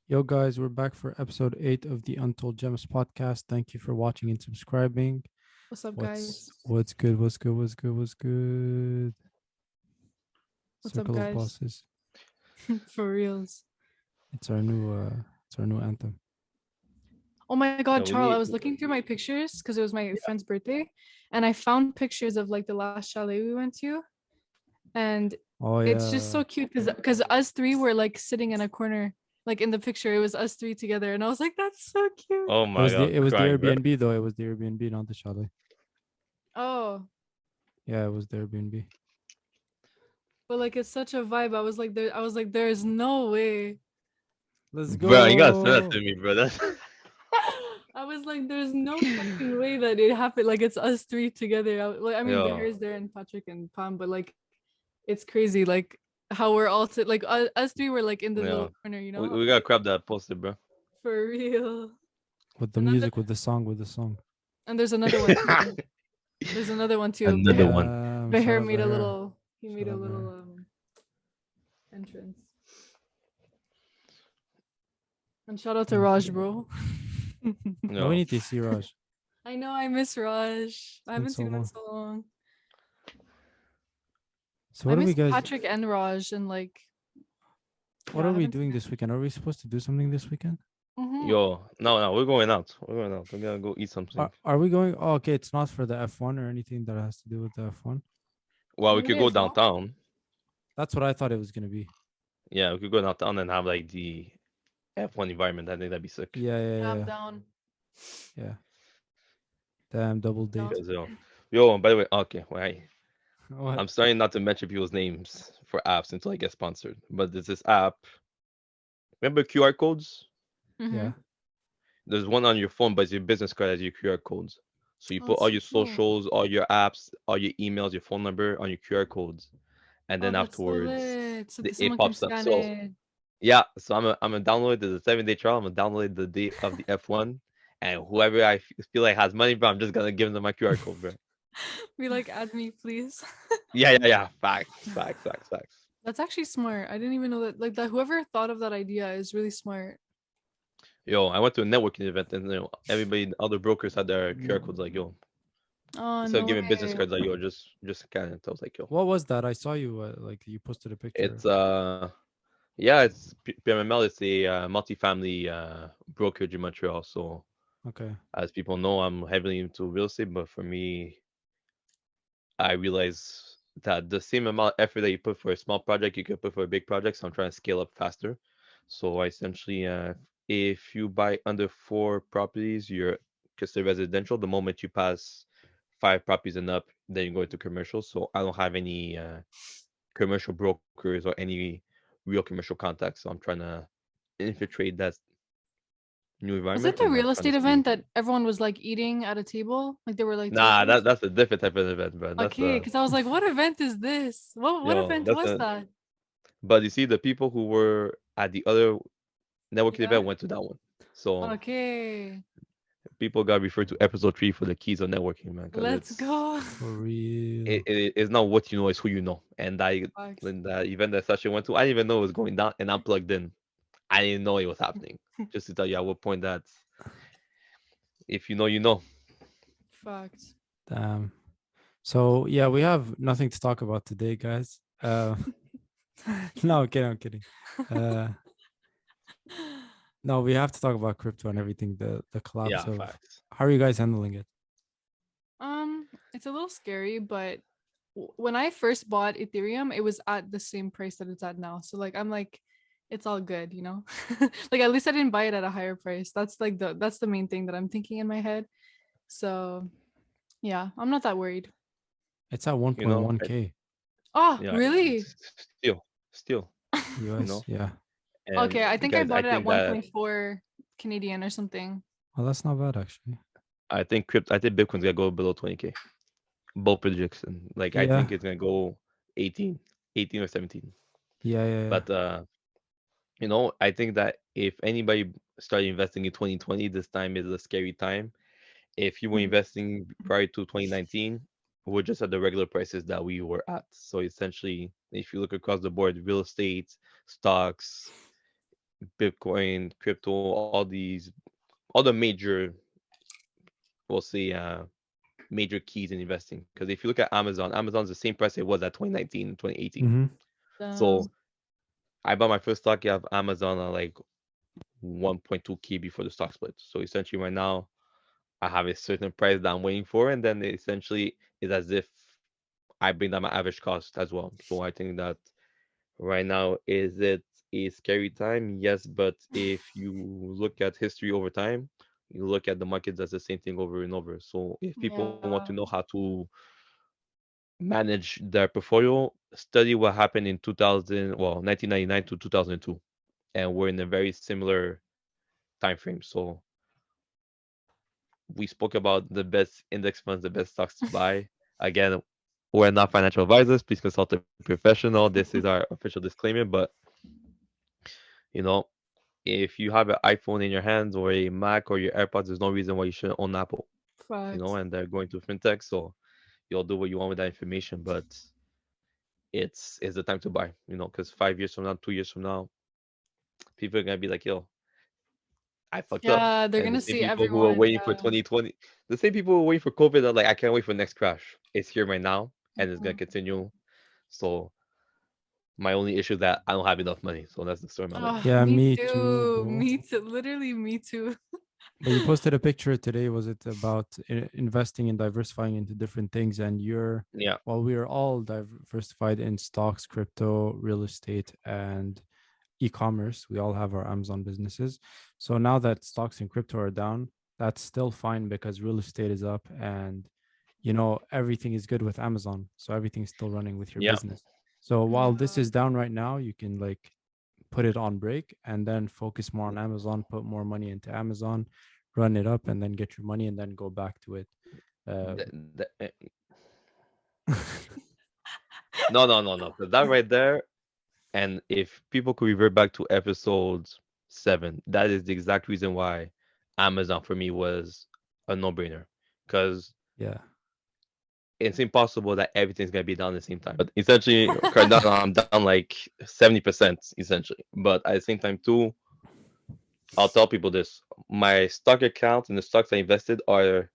Yo, guys, we're back for episode 8 of the Untold Gems podcast. Thank you for watching and subscribing. What's up, What's guys? what's good? What's good? What's good? What's good? What's up, Circle of guys? bosses. For reals. It's our new anthem. Oh my God, Yeah, we Charl, I need. was looking through my pictures because it was my friend's birthday, and I found pictures of like the last chalet we went to, and Oh it's just yeah. so cute because us three were like sitting in a corner, like in the picture. It was us three together, and I was like, that's so cute. Oh It my was the god, it was the crying, bro. Airbnb though. It was the Airbnb, not the chalet. Oh, Yeah, it was the Airbnb. but like it's such a vibe. I was like, there's no way. Let's Bro, you gotta send that go. to me, bro. That's I was like, there's no fucking way that it happened. Like it's us three together. I mean, the yo, hair's there and Patrick and Pam, but like it's crazy. Like how we're all like us three were like in the little yo. corner, you We, know? I we was gotta like, crop that poster, bro. for real. With the And then music, with the song. and there's another one too. There's another one too. Another one. Shout Beher out made a Beher. little. He Shout made a out little Beher. entrance. And shout out to Thank Raj, you. bro. Yeah, we Yo, need to see Raj. I know I miss Raj. It's I been haven't so seen him in long. so long. So I what are we miss guys Patrick and Raj and like what yeah, I are we haven't seen doing him. this weekend? Are we supposed to do something this weekend? Mm-hmm. yo, no, we're going out. We're going out. We're gonna go eat something. Are we going? Oh, okay, it's not for the F1 or anything that has to do with the F1. Well, we It could go is, no? downtown. That's what I thought it was gonna be. Yeah, we could go downtown and have like the F1 environment. I think that'd be sick. Yeah, yeah, Yeah, I'm yeah, down. yeah. Damn, double Down. date. Because yo, by the way, okay, wait. What? I'm starting not to mention people's names for apps until I get sponsored. But there's this app. Remember QR codes? Mm-hmm. Yeah. There's one on your phone, but it's your business card as your QR codes. So you Oh, put that's all so your cool. socials, all your apps, all your emails, your phone number on your QR codes, and Oh, then that's so afterwards, lit. So it someone can pops up. scan So it. yeah, so I'm gonna download the 7 day trial. I'm gonna download the day of the F1, and whoever feel like has money, bro, I'm just gonna give them my QR code, bro. Be like, add me, please. Yeah. Facts. That's actually smart. I didn't even know that. Like that, whoever thought of that idea is really smart. Yo, I went to a networking event, and everybody, other brokers had their QR codes. Like, yo, Oh instead of no giving business way. cards, like, yo, just scan it. I was like, yo, What was that? I saw you like you posted a picture. it's yeah, it's PMML. It's a multifamily brokerage in Montreal. So, Okay. as people know, I'm heavily into real estate. But for me, I realize that the same amount of effort that you put for a small project, you could put for a big project. So I'm trying to scale up faster. So I essentially, if you buy under 4 properties, you're considered residential. The moment you pass 5 properties and up, then you go into commercial. So I don't have any commercial brokers or any real commercial contacts. So I'm trying to infiltrate that new Was it environment, the and I'm real trying to estate see. event that everyone was like eating at a table? Like there were like Nah, tables? that's a different type of event, bro. That's Okay, because I was like, what event is this? What yo, event that's was a. that? But you see, the people who were at the other networking Yeah. event went to that one. So Okay. people got referred to episode 3 for the keys of networking, man, because Let's go. For real. it's not what you know, it's who you know. And Facts. in the event that Sasha went to, I didn't even know it was going down, and I'm plugged in. I didn't know it was happening. Just to tell you at what point that if you know, you know. Facts. Damn. So yeah, we have nothing to talk about today, guys. No, I'm kidding. I'm kidding. Uh, no, we have to talk about crypto and everything. The collapse Yeah, of. facts. How are you guys handling it? It's a little scary, but when I first bought Ethereum, it was at the same price that it's at now. So like I'm like, it's all good, you know? Like at least I didn't buy it at a higher price. That's the main thing that I'm thinking in my head. So yeah, I'm not that worried. It's at You know, 1.1k Oh, yeah, really? still, you US. know. Yeah. And Okay, I think I guys, I bought it at think that 1.4 Canadian or something. Well, that's not bad actually. I think Bitcoin's gonna go below 20K. Both prediction. Like I Yeah. think it's gonna go 18, 18 or 17. Yeah. Yeah. Yeah. But I think that if anybody started investing in 2020, this time is a scary time. If you were Mhm. investing prior to 2019, we're just at the regular prices that we were at. So essentially, if you look across the board, real estate, stocks, Bitcoin, crypto, all the major, we'll say, major keys in investing. Because if you look at Amazon, Amazon's the same price it was at 2019, 2018. Mm-hmm. So Um, I bought my first stock of Amazon at like 1.2K before the stock split. So essentially, right now, I have a certain price that I'm waiting for, and then it essentially is as if I bring down my average cost as well. So I think that right now, is it a scary time? Yes, but if you look at history over time, you look at the market does the same thing over and over. So if people want to yeah. know how to manage their portfolio, study what happened in 2000, well, 1999 to 2002, and we're in a very similar time frame. So we spoke about the best index funds, the best stocks to buy. Again, we're not financial advisors. Please consult a professional. This is our official disclaimer. But you know, if you have an iPhone in your hands or a Mac or your AirPods, there's no reason why you shouldn't own Apple. Facts. And they're going to fintech, so you'll do what you want with that information. But it's the time to buy. Because 5 years from now, 2 years from now, people are gonna be like, "Yo, I fucked up." Yeah, they're And the gonna same see people who are everyone. waiting for Yeah. 2020, the same people who are waiting for COVID are like, "I can't wait for the next crash." It's here right now, and it's gonna Mhm. continue. So my only issue is that I don't have enough money. So that's the story of my life. Oh, Yeah, me me too, too. bro. Me too. Literally, me too. But you posted a picture today. Was it about investing and diversifying into different things? And Yeah, well, we are all diversified in stocks, crypto, real estate, and e-commerce. We all have our Amazon businesses. So now that stocks and crypto are down, that's still fine because real estate is up and everything is good with Amazon. So everything's still running with your yeah. business. So while this Yeah. is down right now, you can like put it on break and then focus more on Amazon, put more money into Amazon, run it up and then get your money and then go back to it. Uh, Th- th- eh, no, no, no, no. 'Cause that right there, and if people could revert back to episode 7, that is the exact reason why Amazon for me was a no-brainer. Because yeah. it's impossible that everything's gonna be down at the same time. But essentially, Cardano, I'm down like 70%, essentially. But at the same time, too, I'll tell people this: my stock account and the stocks I invested are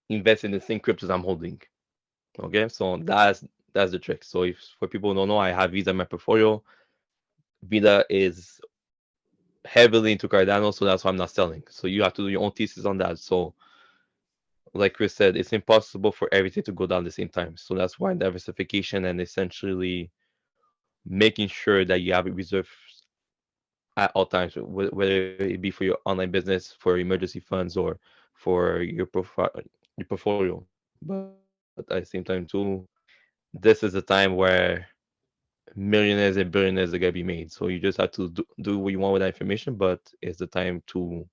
invested in the same cryptos I'm holding. Okay, so that's the trick. So if for people who don't know, I have Visa in my portfolio. Visa is heavily into Cardano, so that's why I'm not selling. So you have to do your own thesis on that. So like Chris said, it's impossible for everything to go down at the same time. So that's why diversification and essentially making sure that you have reserves at all times, whether it be for your online business, for emergency funds, or for your portfolio. But at the same time, too, this is a time where millionaires and billionaires are gonna be made. So you just have to do what you want with that information, but it's the time to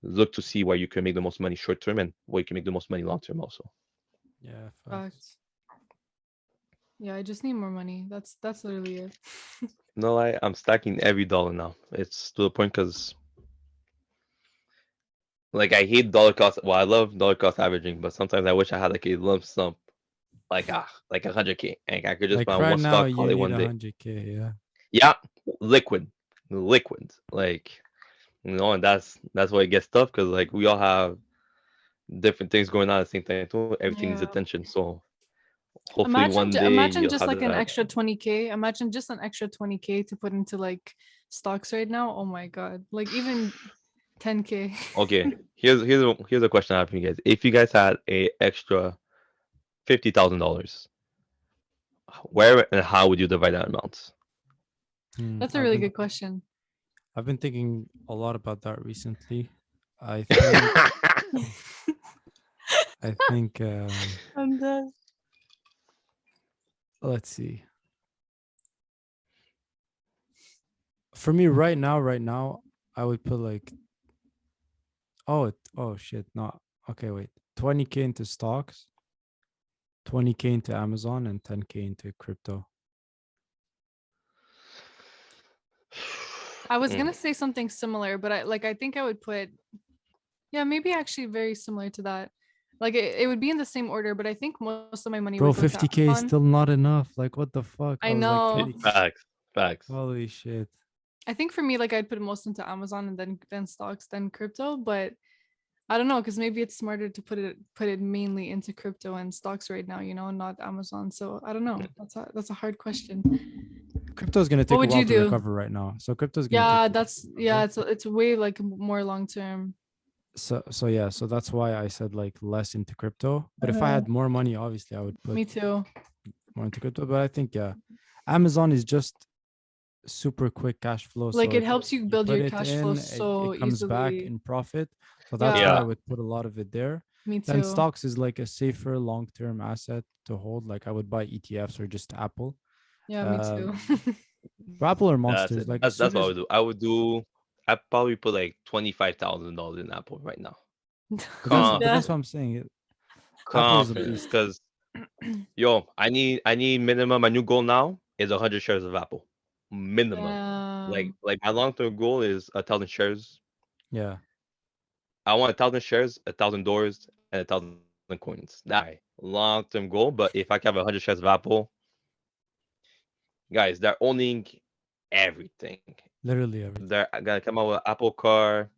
look to see where you can make the most money short term and where you can make the most money long term also. Yeah, facts. Facts. Yeah, I just need more money. That's literally it. No, I'm stacking every dollar now. It's to the point because like I hate dollar cost. Well, I love dollar cost averaging, but sometimes I wish I had like a lump sum, like 100K, and I could just buy Like right one now stock, you call it need one day. 100K, yeah. Yeah, liquid, liquid. Like and that's why it gets tough because like we all have different things going on at the same time too. Everything needs Yeah. attention. So hopefully one day Imagine you'll just have like an that. extra 20K. Imagine just an extra 20K to put into like stocks right now. Oh my god. Like even 10K. Okay, here's a question I have for you guys. If you guys had a extra $50,000, where and how would you divide that amount? That's a I've really been good question. thinking a lot about that recently. I think And let's see. For me right now, I would put like oh shit, no. Okay, wait. 20K into stocks, 20K into Amazon and 10K into crypto. I was Mm. gonna say something similar, but I think I would put, yeah, maybe actually very similar to that. Like it would be in the same order, but I think most of my money Bro, would go to 50K is Amazon. still not enough. Like what the fuck? I I was like know. 20K. Facts, facts. Holy shit. I think for me, like I'd put most into Amazon and then stocks, then crypto. But I don't know, because maybe it's smarter to put it mainly into crypto and stocks right now, not Amazon. So I don't know. That's a hard question. Crypto is going to What take a would while you to do? recover right now. So crypto is going to take Yeah, a while to recover. it's way like more long term. So yeah, so that's why I said like less into crypto. But if I Uh-huh. had more money, obviously I would put Me too. more into crypto. But I think yeah, Amazon is just super quick cash flow. Like So it it, helps you you build put your it cash flow in, so it comes back easily. in profit. So that's why Yeah, I Yeah, would put a lot of it there. me Then too. stocks is like a safer long-term asset to hold. Like I would buy ETFs or just Apple. Yeah, me too. Um, but Apple or that's monsters. it. Like as That's soon what I as would do. I would do. I probably put like $25,000 in Apple right now. Yeah. but that's what I'm saying. Apple is a Confident, beast. because yo, I need minimum. My new goal now is 100 shares of Apple, minimum. Like Um, like my long term goal is 1,000 shares. Yeah, I want 1,000 shares, 1,000 doors, and 1,000 coins. That's my long term goal. But if I can have 100 shares of Apple, guys, they're owning everything. literally everything. They're gonna come out with Apple Car,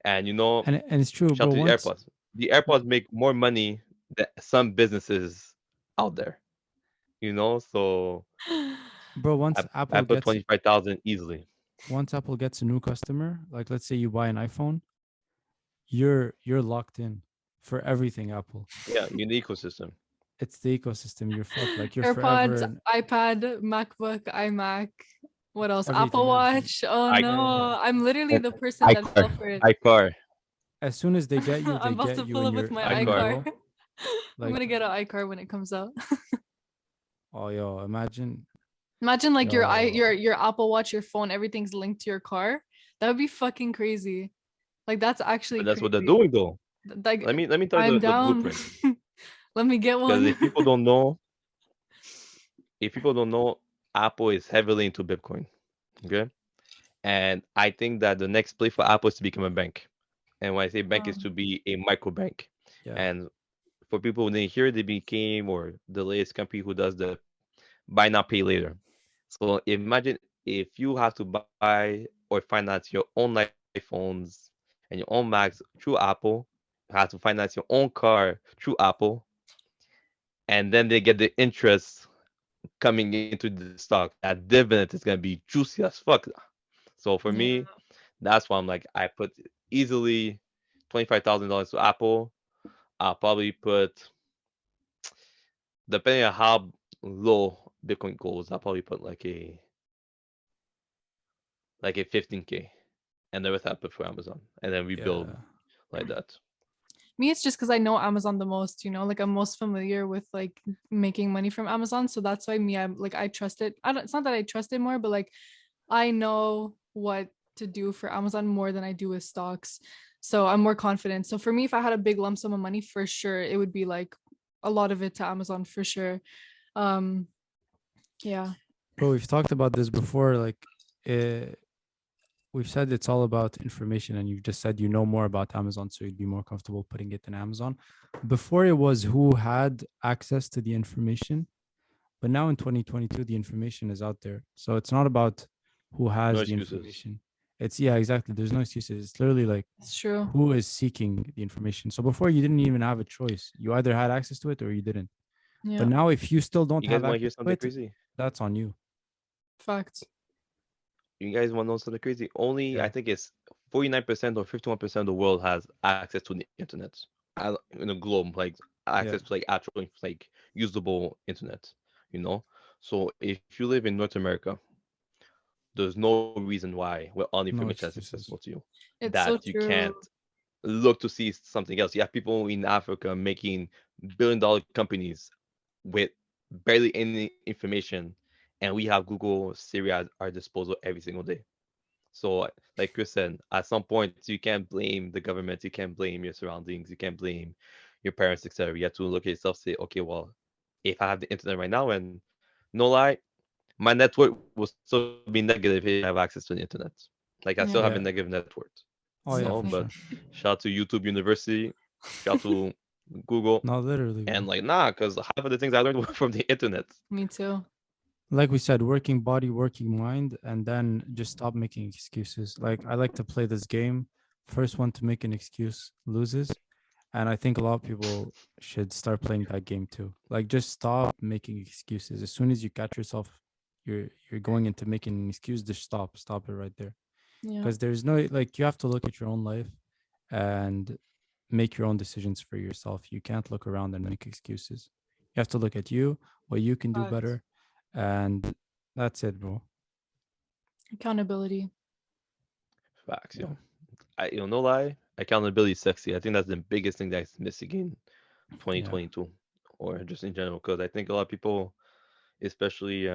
and And it's true, shout bro. to the Once, AirPods. The AirPods make more money than some businesses out there. So bro, I Apple I put gets 25,000 easily. a new customer, like let's say you buy an iPhone, you're locked in for everything Apple. Yeah, you need ecosystem. It's the ecosystem. You're fucked. Like you're AirPods, forever iPad, MacBook, iMac. What else? Apple everything. Watch. Oh I no, I'm literally and the person that fell iCar, for it. iCar, As soon as they get you, I'm they about get to you pull in up with your my iCar. iCar. email. I'm Like, gonna get an iCar when it comes out. oh yo, imagine, Imagine like yo, your Apple Watch, your phone, everything's linked to your car. That would be fucking crazy. Like that's actually But that's what they're crazy. doing though. Like Let me tell you I'm the down. blueprint. Let me get Because one. if people don't know, Apple is heavily into Bitcoin. Okay, and I think that the next play for Apple is to become a bank. And when I say bank, is to Um, be a micro bank. yeah, And for people who didn't hear, they became, or the latest company who does the buy now pay later. So imagine if you have to buy or finance your own iPhones and your own Macs through Apple, you have to finance your own car through Apple, and then they get the interest coming into the stock. That dividend is gonna be juicy as fuck. So for yeah. me, that's why I'm like I put easily $25,000 to Apple. I'll probably put, depending on how low Bitcoin goes, I'll probably put like a 15K, and the rest I put for Amazon, and then we build yeah. like that. Me, it's just because I know Amazon the most, like I'm most familiar with like making money from Amazon. So that's why I'm like I trust it. I don't it's not that I trust it more, but like I know what to do for Amazon more than I do with stocks. So I'm more confident. So for me, if I had a big lump sum of money, for sure, it would be like a lot of it to Amazon for sure. Um, yeah. Bro, we've talked about this before. Like, uh, we've said it's all about information, and you've just said you know more about Amazon, so you'd be more comfortable putting it in Amazon. Before it was who had access to the information, but now in 2022, the information is out there. So it's not about who No has the excuses. information. It's yeah, exactly. There's no excuses. It's literally like It's true. who is seeking the information. So before you didn't even have a choice. You either had access to it or you didn't. But Yeah. now if you still don't You guys have want to hear access to something it, crazy? that's on you. Facts. You guys want to know something crazy? Only Yeah. I think it's 49% or 51% of the world has access to the internet in the globe, like access Yeah. to like actual like usable internet. You know, so if you live in North America, there's no reason why where all the No information is accessible excuses. to you It's so that you true. can't look to see something else. You have people in Africa making billion-dollar companies with barely any information, and we have Google, Siri at our disposal every single day. So, like Chris said, at some point you can't blame the government, you can't blame your surroundings, you can't blame your parents, etc. You have to look at yourself, say, okay, well, if I have the internet right now, and no lie, my network will still be negative if I have access to the internet. Like I still have a negative Yeah. Yeah. net worth, Oh yeah, but for sure. shout out to YouTube University, shout out to Google, No, literally, and bro. like nah, because half of the things I learned were from the internet. Me too. Like we said, working body, working mind, and then just stop making excuses. Like I like to play this game. First one to make an excuse loses. And I think a lot of people should start playing that game too. Like just stop making excuses. As soon as you catch yourself, you're going into making an excuse, just stop it right there. Yeah. Because there's no, like, you have to look at your own life and make your own decisions for yourself. You can't look around and make excuses. You have to look at you, what you can do Facts. better, and that's it, bro. Accountability. Facts, Yeah. yo. No lie, accountability is sexy. I think that's the biggest thing that's missing in Yeah. 2022, or just in general. Because I think a lot of people, especially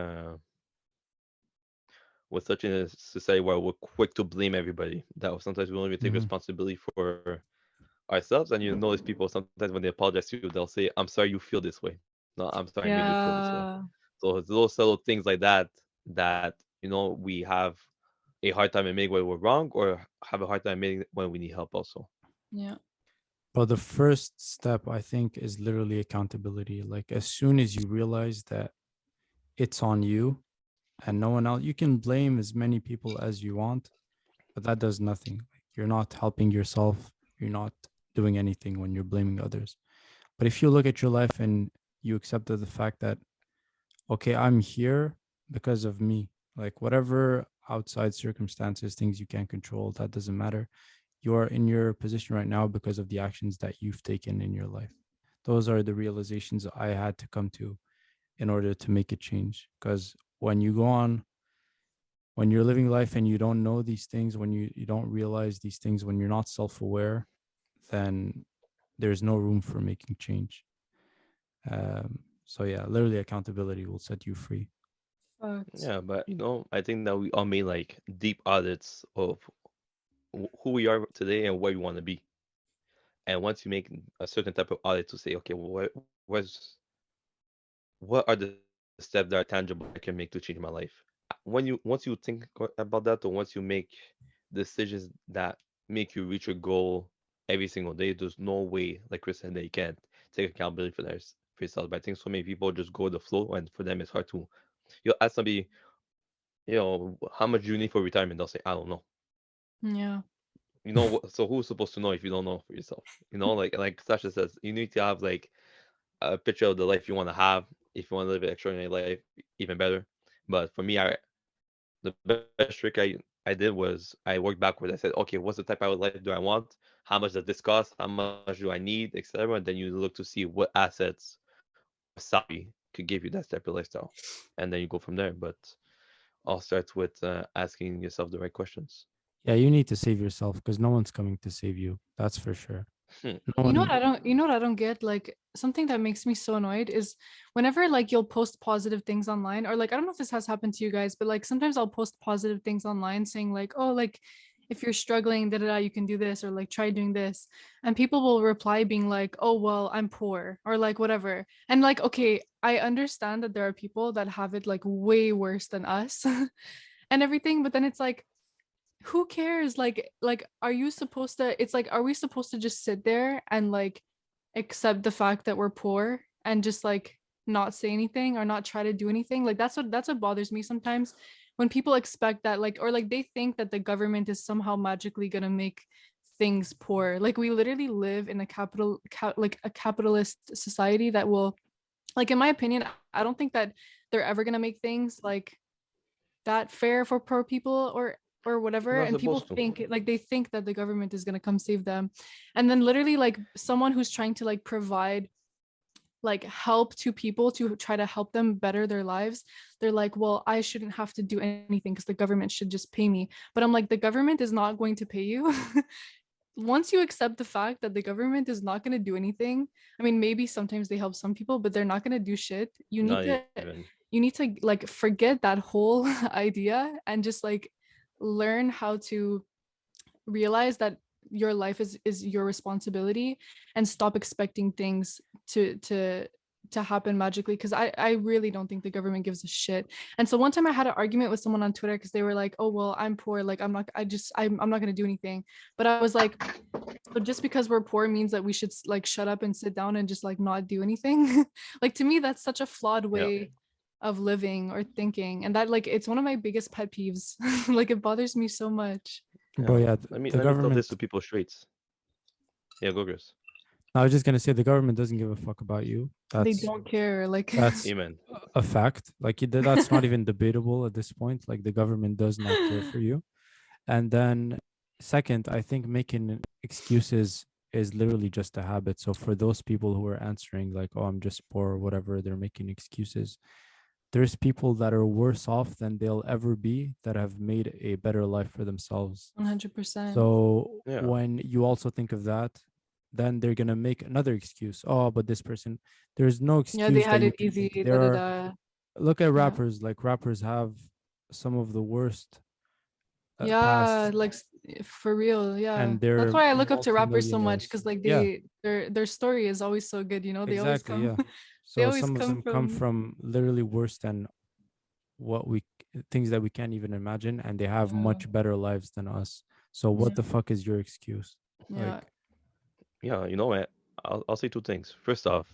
with such in a society where we're quick to blame everybody, that sometimes we don't even take Hmm. responsibility for ourselves. And you notice people sometimes when they apologize to you, they'll say, "I'm sorry you feel this way." No, I'm sorry I made you feel this way. Yeah. So it's those subtle things like that that we have a hard time admitting when we're wrong, or have a hard time admitting when we need help also. Yeah. But the first step, I think, is literally accountability. Like, as soon as you realize that it's on you and no one else, you can blame as many people as you want, but that does nothing. Like, you're not helping yourself. You're not doing anything when you're blaming others. But if you look at your life and you accepted the fact that, okay, I'm here because of me, like whatever outside circumstances, things you can't control, that doesn't matter. You are in your position right now because of the actions that you've taken in your life. Those are the realizations I had to come to in order to make a change. Because when you go on, when you're living life and you don't know these things, when you don't realize these things, when you're not self aware, then there's no room for making change. So yeah, literally accountability will set you free. Facts. Yeah, but I think that we all made like deep audits of who we are today and where we want to be. And once you make a certain type of audit to say, okay, well, what are the steps that are tangible I can make to change my life? Once you think about that, or once you make decisions that make you reach your goal every single day, there's no way, like Chris said, that you can't take accountability for yourself. But I think so many people just go with the flow, and for them it's hard to. You'll ask somebody, how much do you need for retirement? They'll say, I don't know. Yeah. So who's supposed to know if you don't know for yourself? Like Sasha says, you need to have like a picture of the life you want to have. If you want to live an extraordinary life, even better. But for me, the best trick I did was I worked backwards. I said, okay, what's the type of life do I want? How much does this cost? How much do I need, etc. And then you look to see what assets or salary could give you that type of lifestyle, and then you go from there. But all starts with asking yourself the right questions. Yeah, you need to save yourself because no one's coming to save you. That's for sure. No You know what one. I don't you know what I don't get? Like something that makes me so annoyed is whenever like you'll post positive things online, or like I don't know if this has happened to you guys, but like sometimes I'll post positive things online saying like, oh, like if you're struggling, da da da, you can do this, or like try doing this. And people will reply being like, oh well, I'm poor, or like whatever. And like, okay, I understand that there are people that have it like way worse than us and everything, but then it's like who cares, like are you supposed to, it's like are we supposed to just sit there and like accept the fact that we're poor and just like not say anything or not try to do anything? Like that's what bothers me sometimes, when people expect that, like, or like they think that the government is somehow magically going to make things poor. Like we literally live in a like a capitalist society that will, like in my opinion, I don't think that they're ever going to make things like that fair for poor people or You're whatever. not And people supposed to. think, like they think that the government is going to come save them, and then literally like someone who's trying to like provide like help to people to try to help them better their lives, they're like, well, I shouldn't have to do anything because the government should just pay me. But I'm like, the government is not going to pay you. Once you accept the fact that the government is not going to do anything, I mean, maybe sometimes they help some people, but they're not going to do shit. Not even. You need to like forget that whole idea and just like learn how to realize that your life is your responsibility, and stop expecting things to happen magically, because I really don't think the government gives a shit. And so one time I had an argument with someone on Twitter because they were like, oh well, I'm poor, like I'm not going to do anything. But I was like, so just because we're poor means that we should like shut up and sit down and just like not do anything? Like to me that's such a flawed Yeah. way of living or thinking, and that like it's one of my biggest pet peeves. Like it bothers me so much. Bro, Yeah. yeah, the Let me tell this government. to people straight. Yeah, go Chris. I was just gonna say the government doesn't give a fuck about you. They That's don't care. Like that's Amen. a fact. Like that's not even debatable at this point. Like the government does not care for you. And then second, I think making excuses is literally just a habit. So for those people who are answering like, "Oh, I'm just poor," or whatever, they're making excuses. There's people that are worse off than they'll ever be that have made a better life for themselves. 100%. So Yeah. when you also think of that, then they're gonna make another excuse. Oh, but this person, there's no Yeah, they excuse that had you it can easy. make. Da There da are da. look at Yeah. rappers. Like rappers have some of the worst Yeah, past, like for real. Yeah. and That's they're why I look up to rappers so much multimillionaires. because like Yeah, their story is always so good, you know? They always exactly. come Yeah. they So always some of come them come from from literally worse than what we things that we can't even imagine, and they have yeah. much better lives than us. So what Yeah. the fuck is your excuse? Yeah. Like, Yeah, you know what? I'll say two things. First off,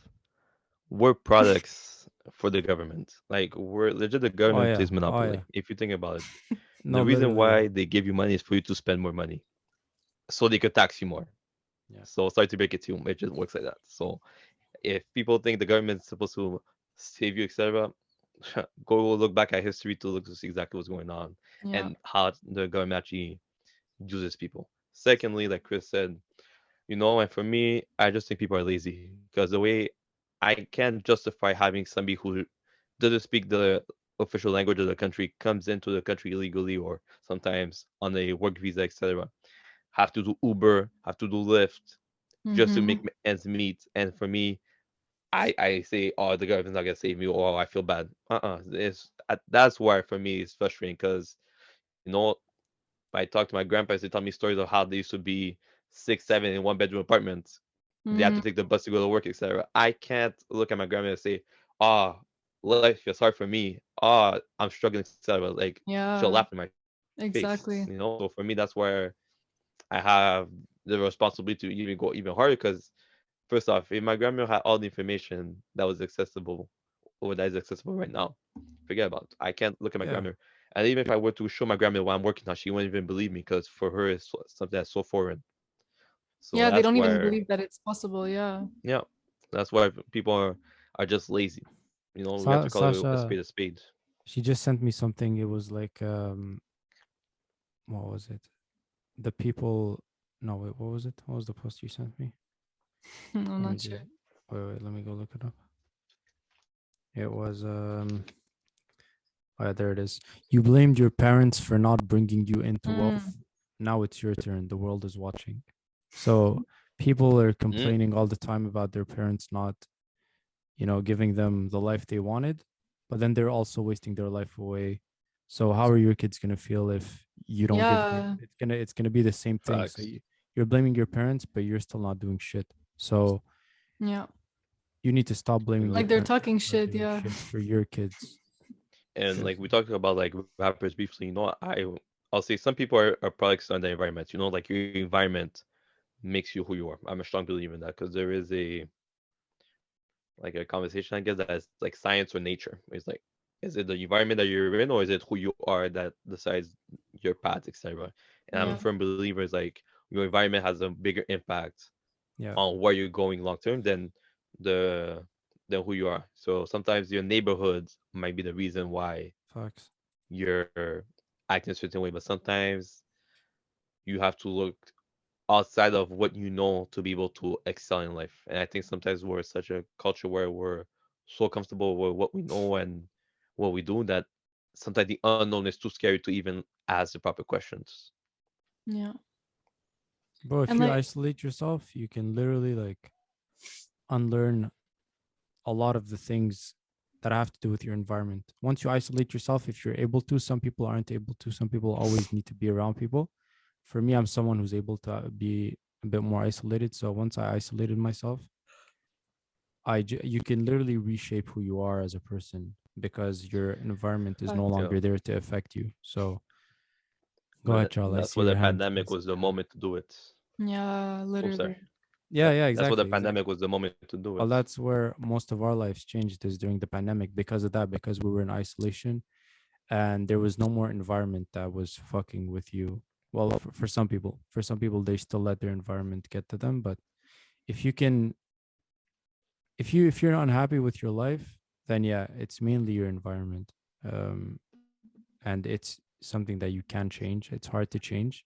we're products for the government. Like we're legit the oh government yeah, plays oh monopoly. yeah. If you think about it. The No, reason literally, yeah, why they give you money is for you to spend more money. So they could tax you more. yeah, So sorry to break it to you, it just works like that. So if people think the government's supposed to save you, etc., go look back at history to look to see exactly what's going on Yeah. and how the government actually uses people. Secondly, like Chris said, and for me, I just think people are lazy because the way I can't justify having somebody who doesn't speak the official language of the country comes into the country illegally or sometimes on a work visa, etc. Have to do Uber, have to do Lyft just to make Mm-hmm. ends meet. And for me, I say, oh, the government's not gonna save me, or I feel bad. That's why for me it's frustrating because you know I talk to my grandparents, they tell me stories of how they used to be 6, 7 in one bedroom apartments. They have Mm, to take the bus to go to work, etc. I can't look at my grandma and say, "Ah, life is hard for me. Ah, I'm struggling," etc. Like she'll yeah. laugh in my face. Exactly. So for me, that's where I have the responsibility to even go even harder. Because first off, if my grandma had all the information that was accessible or that is accessible right now, forget about it. I can't look at my yeah. grandma. And even if I were to show my grandma what I'm working on, she wouldn't even believe me because for her it's something that's so foreign. So Yeah, they that's don't even where, believe that it's possible. Yeah. yeah, that's why people are just lazy. We have to call it a Sasha, spade a spade. she just sent me something. It was like, what was it? The people. No, wait, what was it? What was the post you sent me? I'm Let me not just sure. wait. Let me go look it up. It was oh, yeah, there it is. You blamed your parents for not bringing you into wealth. Mm, Now it's your turn. The world is watching. So people are Mm, complaining all the time about their parents not, giving them the life they wanted, but then they're also wasting their life away. So how are your kids gonna feel if you don't give them? yeah. It's gonna be the same thing. So facts. you're blaming your parents, but you're still not doing shit. So Yeah. you need to stop blaming your Like they're parents talking for not shit. doing Yeah. shit for your kids. And like we Seriously. talked about like rappers briefly, I'll say some people are products on the environment. Like your environment makes you who you are. I'm a strong believer in that because there is a conversation I guess that is like science or nature. It's like, is it the environment that you're in or is it who you are that decides your path, etc. And I'm a Yeah. firm believer is like your environment has a bigger impact Yeah. on where you're going long term the than who you are. So sometimes your neighborhood might be the reason why Facts. you're acting a certain way, but sometimes you have to look outside of what you know to be able to excel in life. And I think sometimes we're such a culture where we're so comfortable with what we know and what we do that sometimes the unknown is too scary to even ask the proper questions. Yeah. Bro, if And you like, isolate yourself, you can literally like unlearn a lot of the things that have to do with your environment. Once you isolate yourself, if you're able to, some people aren't able to. Some people always need to be around people. For me, I'm someone who's able to be a bit more isolated. So once I isolated myself, you can literally reshape who you are as a person because your environment is no facts. Yeah. longer there to affect you. So go ahead, But Charles. I that's see why the your hand. I pandemic see was the your hand. moment to do it. Yeah, Oh, sorry. literally. Yeah, yeah, That's what the exactly, pandemic exactly. was the moment to do Well, it. that's where most of our lives changed is during the pandemic because of that, because we were in isolation and there was no more environment that was fucking with you. Well, for some people, they still let their environment get to them. But if you can, if you're unhappy with your life, then yeah, it's mainly your environment, um, and it's something that you can change. It's hard to change,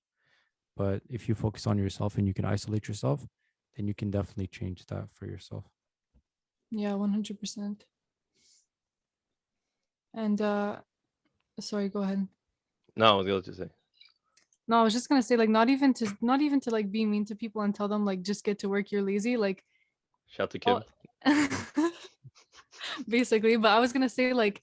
but if you focus on yourself and you can isolate yourself, then you can definitely change that for yourself. Yeah, 100%. And sorry, go ahead. No, I was going to say, No, I was just gonna say like not even to like be mean to people and tell them like just get to work, you're lazy. Like shout to oh Kim. basically, but I was gonna say like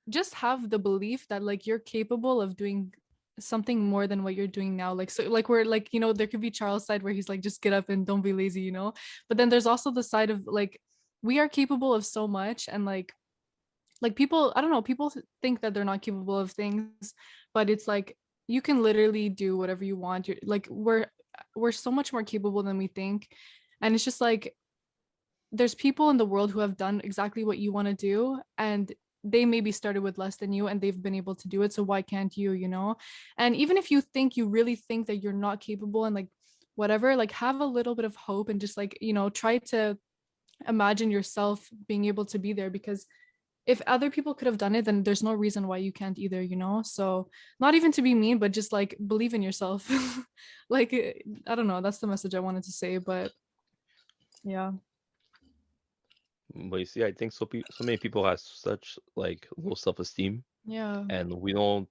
just have the belief that like you're capable of doing something more than what you're doing now. Like so like we're like, there could be Charles' side where he's like, just get up and don't be lazy, you know? But then there's also the side of like we are capable of so much and like people, I don't know, people think that they're not capable of things, but it's like you can literally do whatever you want. You're like we're so much more capable than we think. And it's just like there's people in the world who have done exactly what you want to do and they maybe started with less than you and they've been able to do it, so why can't you? And even if you think you really think that you're not capable and like whatever, like have a little bit of hope and just like try to imagine yourself being able to be there, because if other people could have done it, then there's no reason why you can't either. So not even to be mean, but just like believe in yourself. Like I don't know, that's the message I wanted to say, but yeah. But you see, I think so many people have such like low self-esteem, Yeah, and we don't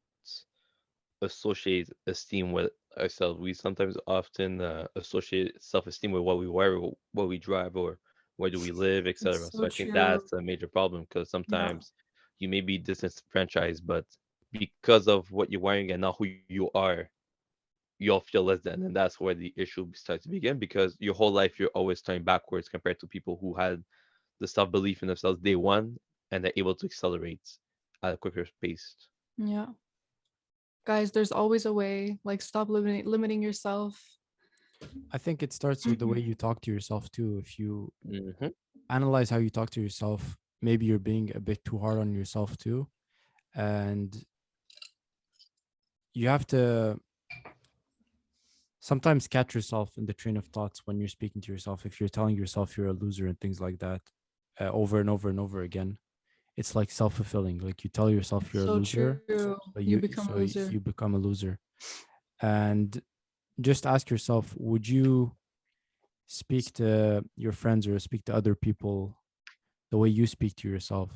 associate esteem with ourselves. We sometimes often associate self-esteem with what we wear, or what we drive, or where do we live, it's etc. So so I think true. that's a major problem because Yeah. sometimes you may be disenfranchised, but because of what you're wearing and not who you are, you all feel less than, and that's where the issue starts to begin. Because your whole life you're always turning backwards compared to people who had the self-belief in themselves day one, and they're able to accelerate at a quicker pace. Yeah. Guys, there's always a way. Like stop limiting yourself. I think it starts with the way you talk to yourself too. If you Hmm. analyze how you talk to yourself, maybe you're being a bit too hard on yourself too. And you have to sometimes catch yourself in the train of thoughts when you're speaking to yourself. If you're telling yourself you're a loser and things like that, over and over and over again, it's like self-fulfilling. Like you tell yourself you're a So loser, true. so You become a loser. you become a loser. And just ask yourself, would you speak to your friends or speak to other people the way you speak to yourself?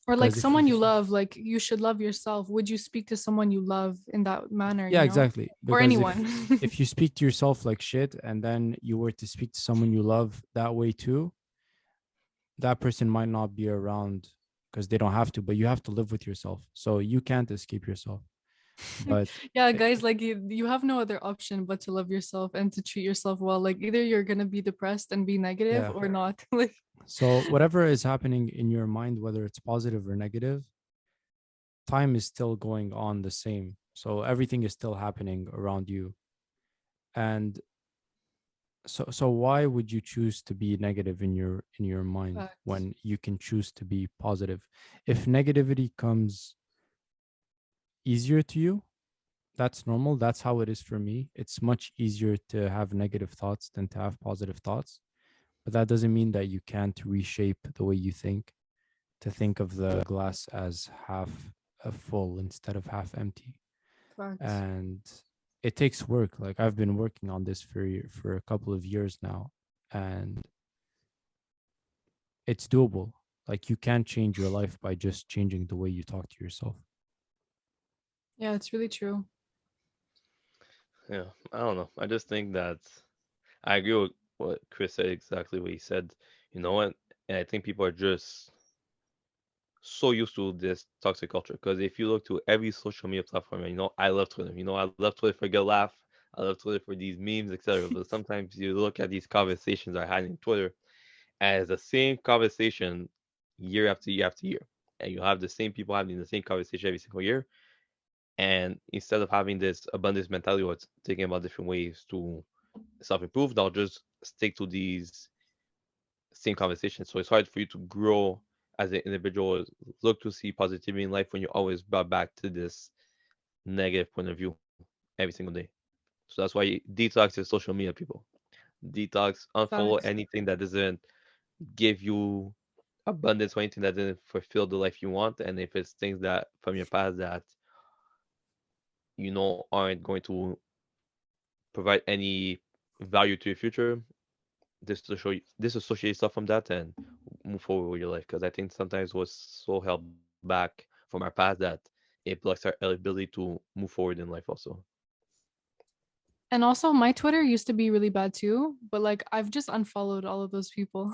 Or like Because if someone you love, like you should love yourself. Would you speak to someone you love in that manner, yeah, exactly. Or Because anyone? if you speak to yourself like shit and then you were to speak to someone you love that way too, that person might not be around because they don't have to, but you have to live with yourself. So you can't escape yourself. But Yeah, it, guys, like you have no other option but to love yourself and to treat yourself well. Like either you're gonna be depressed and be negative yeah. or not. Like So whatever is happening in your mind, whether it's positive or negative, time is still going on the same. So everything is still happening around you. And so why would you choose to be negative in your mind facts. when you can choose to be positive? If negativity comes easier to you, that's normal. That's how it is for me. It's much easier to have negative thoughts than to have positive thoughts. But that doesn't mean that you can't reshape the way you think, to think of the glass as half full instead of half empty. Facts. And it takes work. Like I've been working on this for a couple of years now, and it's doable. Like you can change your life by just changing the way you talk to yourself. Yeah, it's really true. Yeah, I don't know. I just think that I agree with what Chris said, exactly what he said. You know what? And I think people are just so used to this toxic culture. Because if you look to every social media platform, and I love Twitter. I love Twitter for a good laugh. I love Twitter for these memes, etc. But sometimes you look at these conversations I had in Twitter as the same conversation year after year after year. And you have the same people having the same conversation every single year. And instead of having this abundance mentality or thinking about different ways to self improve, they'll just stick to these same conversations. So it's hard for you to grow as an individual, look to see positivity in life when you're always brought back to this negative point of view every single day. So that's why detox is social media, people. Detox, unfollow Facts. anything that doesn't give you abundance or anything that didn't fulfill the life you want. And if it's things that from your past that aren't going to provide any value to your future, disassociate yourself from that and move forward with your life. Because I think sometimes what's so held back from our past that it blocks our ability to move forward in life also. And also my Twitter used to be really bad too, but like I've just unfollowed all of those people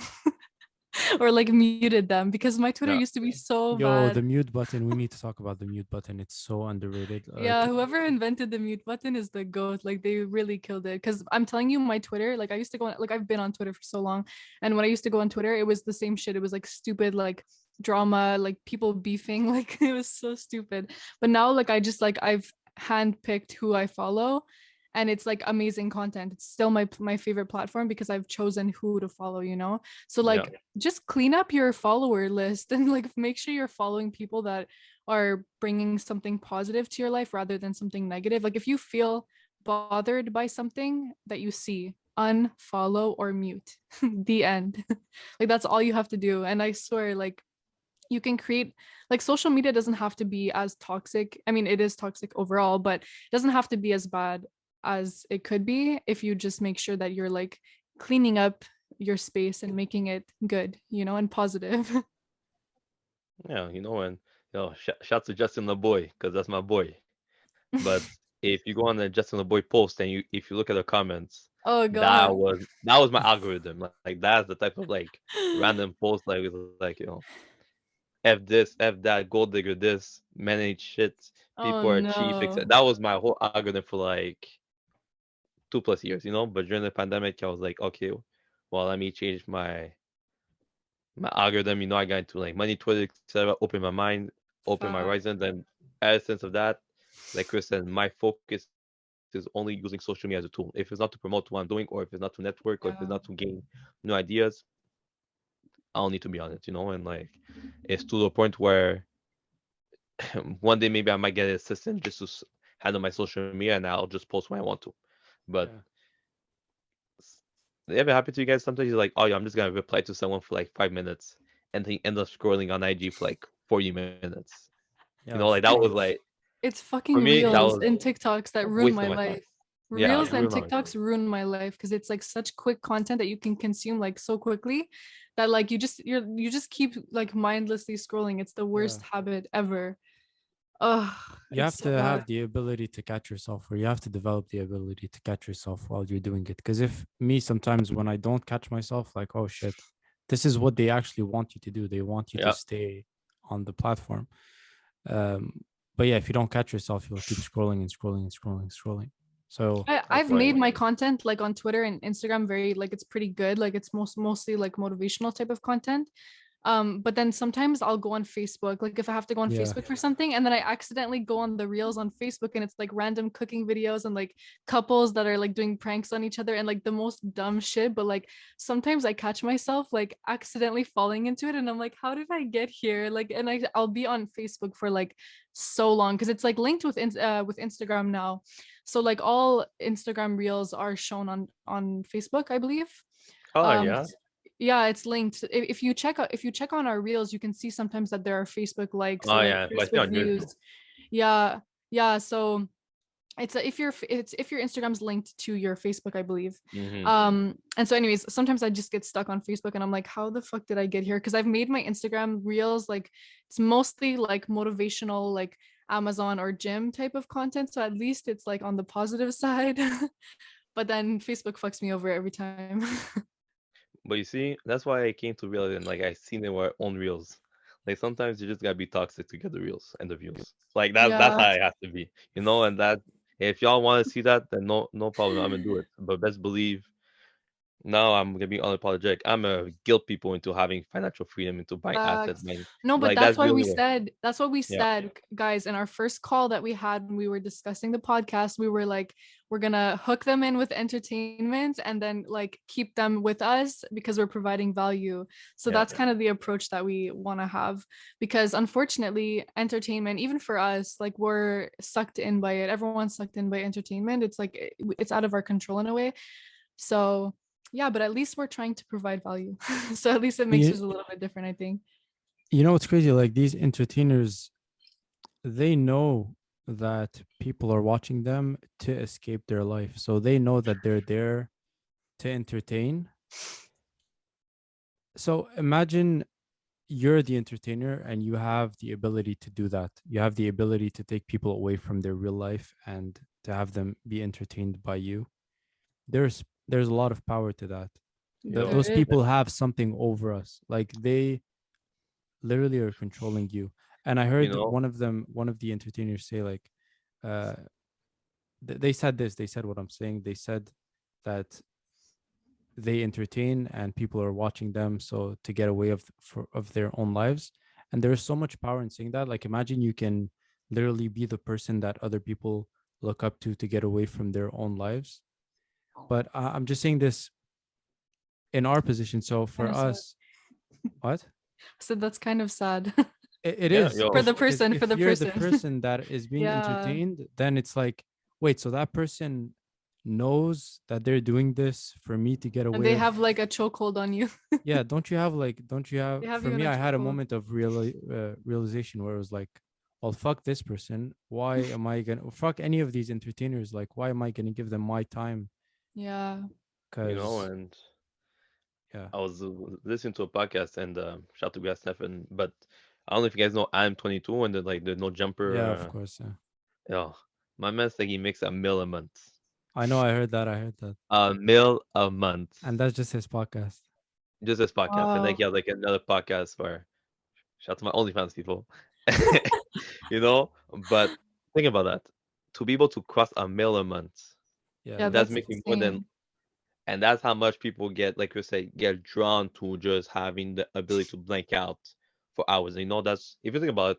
or like muted them because my Twitter Yeah. used to be so Yo, bad. the mute button. We need to talk about the mute button. It's so underrated. Yeah, Like, whoever invented the mute button is the goat. Like they really killed it. Cause I'm telling you, my Twitter, like I used to go on, like I've been on Twitter for so long. And when I used to go on Twitter, it was the same shit. It was like stupid, like drama, like people beefing. Like it was so stupid. But now like I just like I've handpicked who I follow and it's like amazing content. It's still my favorite platform because I've chosen who to follow, you know? So Yeah. like just clean up your follower list and like make sure you're following people that are bringing something positive to your life rather than something negative. Like if you feel bothered by something that you see, unfollow or mute. The end. Like that's all you have to do. And I swear, like you can create like social media doesn't have to be as toxic. I mean, it is toxic overall, but it doesn't have to be as bad as it could be if you just make sure that you're like cleaning up your space and making it good, you know, and positive. Yeah, and shouts to Justin LeBoy because that's my boy. But if you go on the Justin LeBoy post and if you look at the comments, Oh that god. was that was my algorithm. Like that's the type of like random post like with like f this, f that, gold digger this, man ain't shit, Oh people are cheap, no. etc. That was my whole algorithm for like 2+ years, But during the pandemic, I was like, okay, well, let me change my algorithm. I got into like money, Twitter, etc. Open my mind, open my Fact. horizons, and essence of that, like Chris said, my focus is only using social media as a tool. If it's not to promote what I'm doing, or if it's not to network, or if it's not to Yeah. gain new ideas, I don't need to be on it. And like, it's to the point where one day maybe I might get an assistant just to handle my social media, and I'll just post when I want to. But yeah, it ever happened to you guys? Sometimes you're like, oh yeah, I'm just gonna reply to someone for like 5 minutes, and then you end up scrolling on IG for like 40 minutes. yeah, Like of that was It's like course. it's for fucking me that reels was and TikToks a that ruin waste my of my time. life. Yeah, Reels it and ruined my time. TikToks ruin my life because it's like such quick content that you can consume like so quickly that like you just keep like mindlessly scrolling. It's the Yeah. worst habit ever. Ugh, You it's have so to bad. have the ability to catch yourself, or you have to develop the ability to catch yourself while you're doing it. Because if me, sometimes when I don't catch myself, like, oh shit, this is what they actually want you to do. They want you to Yeah, stay on the platform. But yeah, if you don't catch yourself, you'll keep scrolling and scrolling and scrolling and scrolling. So that's I've why. made my content like on Twitter and Instagram very like it's pretty good. Like it's mostly like motivational type of content. But then sometimes I'll go on Facebook, like if I have to go on yeah, Facebook for something, and then I accidentally go on the reels on Facebook and it's like random cooking videos and like couples that are like doing pranks on each other and like the most dumb shit. But like sometimes I catch myself like accidentally falling into it and I'm like, how did I get here? Like, and I'll be on Facebook for like so long because it's like linked with Instagram now. So like all Instagram reels are shown on Facebook, I believe. Oh Um, yeah. yeah, it's linked. If you check on our reels, you can see sometimes that there are Facebook likes Oh or like yeah. But I see Facebook on yours too. views. Yeah, yeah. So if your Instagram's linked to your Facebook, I believe. Hmm. And so anyways, sometimes I just get stuck on Facebook and I'm like, how the fuck did I get here? Because I've made my Instagram reels like it's mostly like motivational, like Amazon or gym type of content. So at least it's like on the positive side. But then Facebook fucks me over every time. But you see, that's why I came to realize and like I seen in our own reels. Like sometimes you just gotta be toxic to get the reels and the views. Like that's Yeah. how it has to be. And that if y'all want to see that, then no problem. I'm gonna do it. But best believe now I'm gonna be unapologetic. I'm gonna guilt people into having financial freedom, into buying assets, Facts. buying No, but like that's really what. that's what we Yeah. said, guys, in our first call that we had when we were discussing the podcast. We were like, we're gonna hook them in with entertainment and then like keep them with us because we're providing value. So Yeah. that's kind of the approach that we want to have, because unfortunately entertainment, even for us, like we're sucked in by it. Everyone's sucked in by entertainment. It's like it's out of our control in a way. So yeah, but at least we're trying to provide value. So at least it makes You, us a little bit different, I think. you know what's crazy? Like these entertainers, they know that people are watching them to escape their life. So they know that they're there to entertain. So imagine you're the entertainer and you have the ability to do that. You have the ability to take people away from their real life and to have them be entertained by you. There's a lot of power to that. You know, There Those is. people have something over us. Like they literally are controlling you. And I you heard know, one of the entertainers say like uh they said this, they said what I'm saying. They said that they entertain and people are watching them so to get away of their own lives, and there's so much power in saying that. Like imagine you can literally be the person that other people look up to get away from their own lives. But I'm just saying this in our position. So Kind for of sad. us, what So that's kind of sad. it yeah, is, For yo, the because person, for if the you're the person. person that is being Yeah. entertained, then it's like, wait, so that person knows that they're doing this for me to get And away they of. have like a chokehold on you. Yeah, don't you have, They have for you in me a I had a chokehold. moment of realization where it was like, well, fuck this person, why am I gonna fuck any of these entertainers, like why am I gonna give them my time? Yeah. Because and yeah, I was listening to a podcast and shout to Grass Stefan, but I don't know if you guys know I'm 22 and the no yeah, of jumper. course, yeah. Yeah, my man said he makes a mil a month. I know, I heard that. A mil a month. And that's just his podcast. Just this podcast. And like Wow. he has like another podcast where shout to my OnlyFans people. you know? But think about that. To be able to cross a mil a month, Yeah, Yeah, that's that's that's making more than, insane. and that's how much people get, like you say, get drawn to just having the ability to blank out for hours. And, that's, if you think about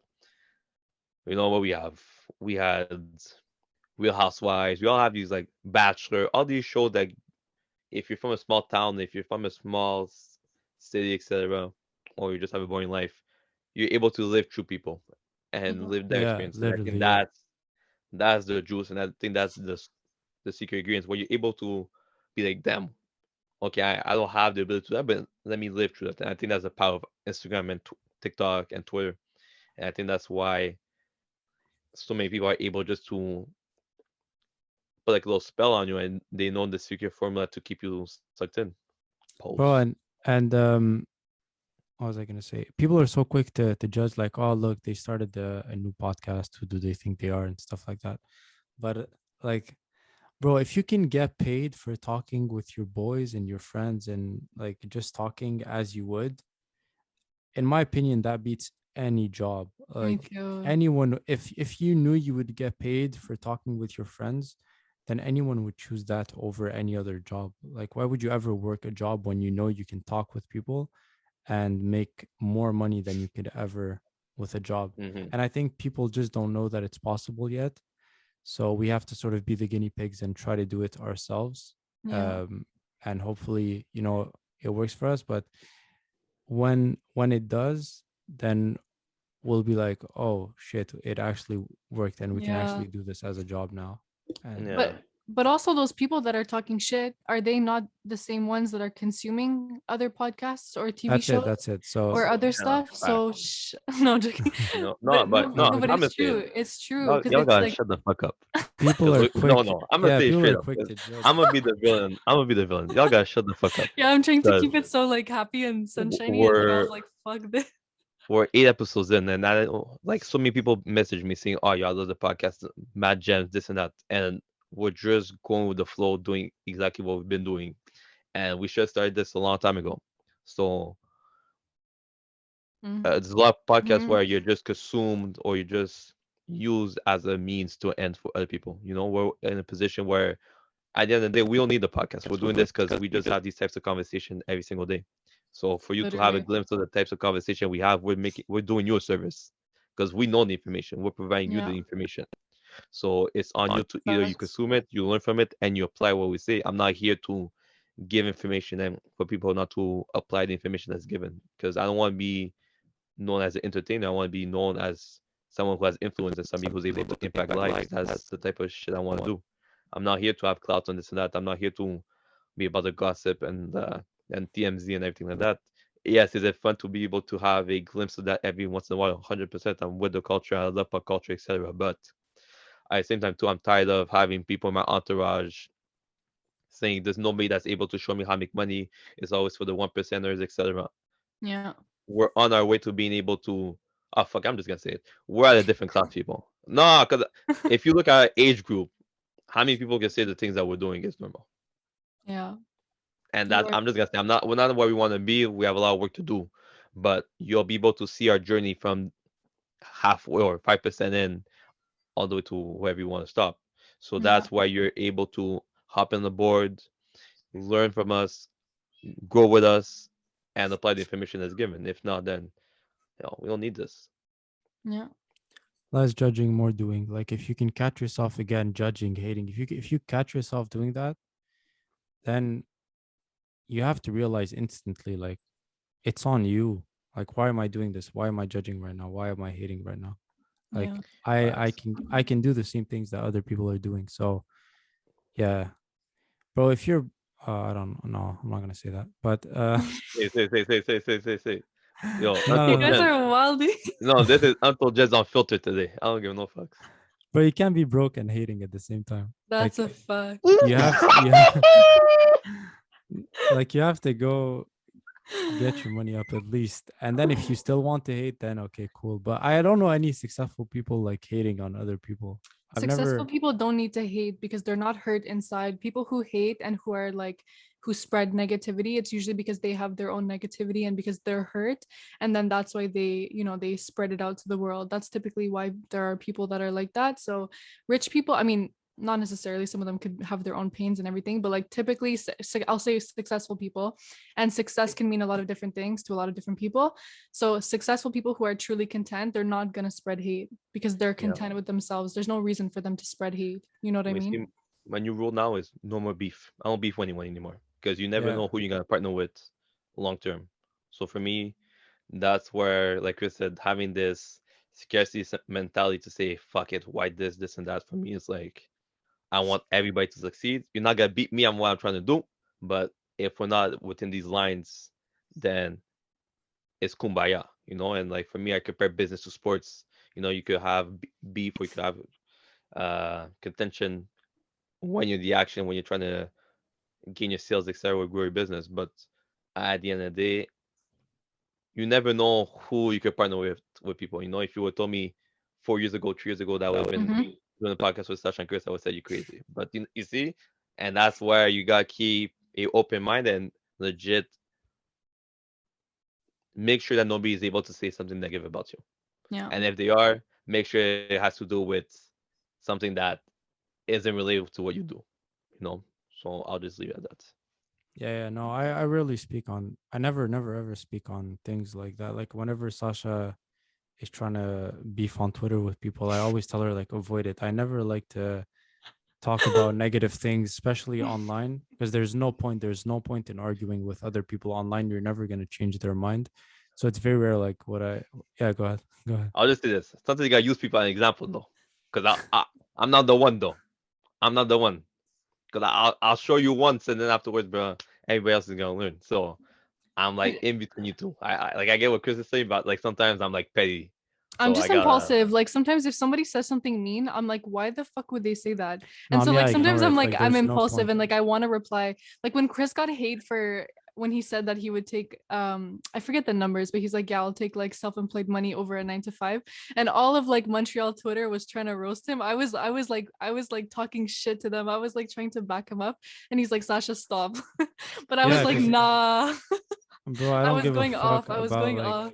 it, what we have. We had Real Housewives. We all have these like Bachelor, all these shows that if you're from a small town, if you're from a small city, etc., or you just have a boring life, you're able to live through people and Mhm. live that yeah, experience. And I think literally, yeah. that's the juice, and I think that's the secret ingredients where you're able to be like, damn, okay, I don't have the ability to do that, but let me live through that. And I think that's the power of Instagram and TikTok and Twitter. And I think that's why so many people are able just to put like a little spell on you, and they know the secret formula to keep you sucked in. Bro, Pulse. and what was I gonna say? People are so quick to judge, like, oh look, they started a new podcast, who do they think they are, and stuff like that. But like, bro, if you can get paid for talking with your boys and your friends and like just talking as you would, in my opinion, that beats any job. Me Like too. anyone, if you knew you would get paid for talking with your friends, then anyone would choose that over any other job. Like, why would you ever work a job when you know you can talk with people and make more money than you could ever with a job? Hmm. And I think people just don't know that it's possible yet. So we have to sort of be the guinea pigs and try to do it ourselves. Yeah. Um, and hopefully, it works for us. But when it does, then we'll be like, oh shit, it actually worked, and we can Yeah. actually do this as a job now. And Yeah. But also those people that are talking shit, are they not the same ones that are consuming other podcasts or TV that's it. shows That's it. So or other Yeah. stuff? Fact. So no, I'm joking. No, But but no, no, no, but no, I'm it's gonna say it. true. It's true Y'all, because y'all it's gotta like shut the fuck up. people Cause are no, quick. no, I'm gonna Yeah, say it people straight are up. quick 'Cause to judge. I'm gonna be the villain. I'm gonna be the villain. Y'all gotta shut the fuck up. yeah, I'm trying to Cause keep it so like happy and sunshiny, and you we're guys like fuck this. we're 8 episodes in, and I like so many people message me saying, "Oh, y'all love the podcast, mad gems, this and that," and we're just going with the flow, doing exactly what we've been doing, and we should have started this a long time ago. So there's a lot of podcasts Mm-hmm. where you're just consumed or you're just used as a means to end for other people. We're in a position where at the end of the day, we don't need the podcast. We're doing this because we just have these types of conversation every single day. So for you to have a Literally. glimpse of the types of conversation we have, we're doing you a service because we know the information. We're providing you Yeah. the information. So it's on you to either you Facts. consume it, you learn from it, and you apply what we say. I'm not here to give information and for people not to apply the information that's given, because I don't want to be known as an entertainer. I want to be known as someone who has influence and somebody who's able to impact lives. That's the type of shit I want to do. I'm not here to have clout on this and that. I'm not here to be about the gossip and TMZ and everything like that. Yes, is it fun to be able to have a glimpse of that every once in a while? 100%. I'm with the culture. I love pop culture, etc. But at the same time, too, I'm tired of having people in my entourage saying there's nobody that's able to show me how to make money. It's always for the one percenters, etc. Yeah. We're on our way to being able to. Oh fuck! I'm just gonna say it. We're at a different class, people. No, because if you look at our age group, how many people can say the things that we're doing is normal? Yeah. And You that are. I'm just gonna say we're not where we want to be. We have a lot of work to do, but you'll be able to see our journey from halfway or 5% in all the way to wherever you want to stop. So Yeah. that's why you're able to hop on the board, learn from us, grow with us, and apply the information that's given. If not, then we don't need this. Yeah. Less judging, more doing. Like if you can catch yourself again judging, hating, if you catch yourself doing that, then you have to realize instantly, like it's on you. Like why am I doing this? Why am I judging right now? Why am I hating right now? Yeah. Like I Facts. can I can do the same things that other people are doing. So yeah, bro. If you're I don't know, I'm not gonna say that, but Say. Yo, no, You Untold no, guys no. Jen. are wildy. No, this is Untold Jen's on filter today. I don't give no fucks. But you can't be broke and hating at the same time. That's Like a fact. like you have to go get your money up at least. And then if you still want to hate, then okay, cool. But I don't know any successful people like hating on other people. I've Successful never. people don't need to hate because they're not hurt inside. People who hate and who are like who spread negativity, it's usually because they have their own negativity and because they're hurt, and then that's why they, they spread it out to the world. That's typically why there are people that are like that. So rich people, I mean, not necessarily, some of them could have their own pains and everything, but like typically I'll say successful people, and success can mean a lot of different things to a lot of different people. So successful people who are truly content, they're not going to spread hate because they're Yeah. content with themselves. There's no reason for them to spread hate. You know what I We mean? see my new rule now is no more beef. I don't beef with anyone anymore because you never Yeah. know who you're gonna partner with long term. So for me, that's where, like Chris said, having this scarcity mentality to say fuck it, why this, and that for me is like I want everybody to succeed. You're not gonna beat me on what I'm trying to do, but if we're not within these lines, then it's kumbaya, And like for me, I compare business to sports. You could have beef, or you could have contention when you're in the action, when you're trying to gain your sales, etc., or grow your business. But at the end of the day, you never know who you could partner with people. If you would told me 4 years ago, 3 years ago, that I would have been Mm-hmm. doing a podcast with Sasha and Chris, I would say you crazy. But you see, and that's where you gotta keep a open mind and legit make sure that nobody is able to say something negative about you. Yeah. And if they are, make sure it has to do with something that isn't related to what you do. You know. So I'll just leave it at that. Yeah, no, I rarely speak on. I never ever speak on things like that. Like whenever Sasha is trying to beef on Twitter with people, I always tell her like avoid it. I never like to talk about negative things, especially online, because there's no point in arguing with other people online. You're never gonna change their mind. So it's very rare. Like what I yeah, go ahead. Go ahead. I'll just say this. Sometimes you gotta use people as an example though, because I'm not the one though. I'm not the one. Because I'll show you once and then afterwards, bro, everybody else is gonna learn. So I'm like in between you two. I get what Chris is saying, but like sometimes I'm like petty, I'm so I just gotta. impulsive. Like sometimes if somebody says something mean, I'm like, why the fuck would they say that? No, And I so mean, like I sometimes ignore I'm it. like Like I'm there's no impulsive point. and like I want to reply. Like when Chris got hate for when he said that he would take I forget the numbers, but he's like, yeah, I'll take like self-employed money over a 9 to 5. And all of like Montreal Twitter was trying to roast him. I was like talking shit to them. I was like trying to back him up. And he's like, Sasha, stop. But I was Yeah, like, because nah. bro, I I don't was give a going fuck off. I was about going like off.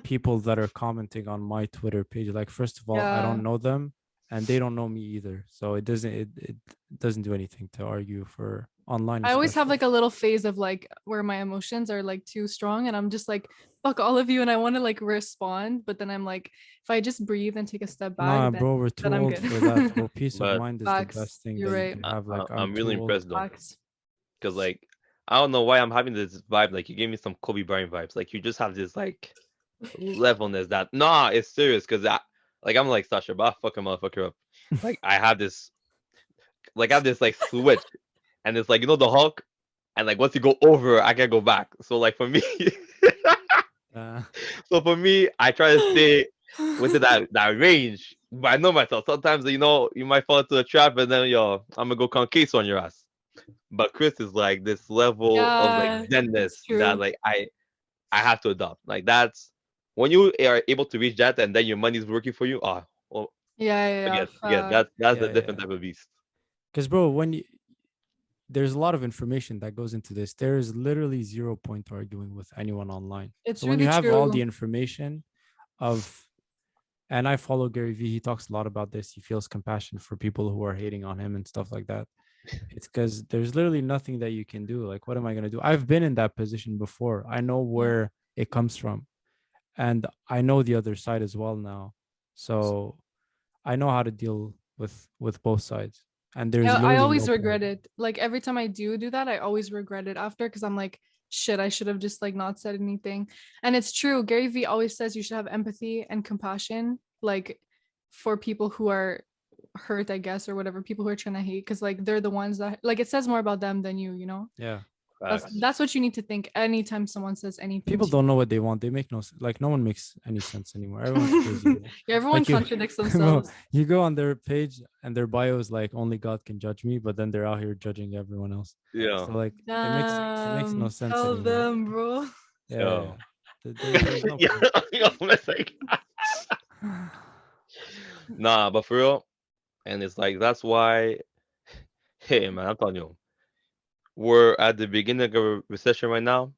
people that are commenting on my Twitter page. Like, first of all, I Yeah. don't know them and they don't know me either. So it doesn't do anything to argue for online I always have especially. like a little phase of like where my emotions are like too strong and I'm just like fuck all of you and I want to like respond, but then I'm like if I just breathe and take a step back, Nah, then bro, we're too I'm old good. for that, bro. Peace of But mind is the Facts. best thing You're that you right. can have. Like, I'm I'm really too old. impressed though, Facts. because like I don't know why I'm having this vibe. Like you gave me some Kobe Bryant vibes. Like you just have this like levelness that nah, it's serious. Because like I'm like Sasha, but I fuck a motherfucker up. Like I have this like switch, and it's like the Hulk, and like once you go over, I can't go back. So like for me, Uh, I try to stay within that range. But I know myself. Sometimes you might fall into a trap, and then I'm gonna go concave on your ass. But Chris is like this level of like Yeah, it's zenness that true. like I have to adopt. Like that's when you are able to reach that, and then your money's working for you. Ah, well, Yeah, yeah, yeah. forget. Fact. That's a yeah, different yeah. type of beast. Because, bro, there's a lot of information that goes into this. There is literally zero point to arguing with anyone online. It's So when you really have all the true. information of, and I follow Gary Vee, he talks a lot about this. He feels compassion for people who are hating on him and stuff like that. It's because there's literally nothing that you can do. Like, what am I going to do? I've been in that position before. I know Yeah. where it comes from, and I know the other side as well now. So I know how to deal with both sides. And there's I literally no always point. regret it. Like every time I do that, I always regret it after because I'm like, shit, I should have just like not said anything. And it's true. Gary Vee always says you should have empathy and compassion, like for people who are hurt, I guess, or whatever, people who are trying to hate, because like they're the ones that like it says more about them than you, you know? Yeah. That's Facts. that's what you need to think anytime someone says anything People to don't know what they want. They make no like no one makes any sense anymore. Everyone's crazy, you. bro. Yeah, everyone Like you, contradicts bro, themselves. you go on their page and their bio is like only God can judge me, but then they're out here judging everyone else. Yeah. So like it makes no Damn, sense tell anymore. them, bro. Yeah, yeah, Yeah. yeah. There's no Yeah. point. It's like, nah, but for real, and it's like that's why. Hey man, I'm telling you, we're at the beginning of a recession right now.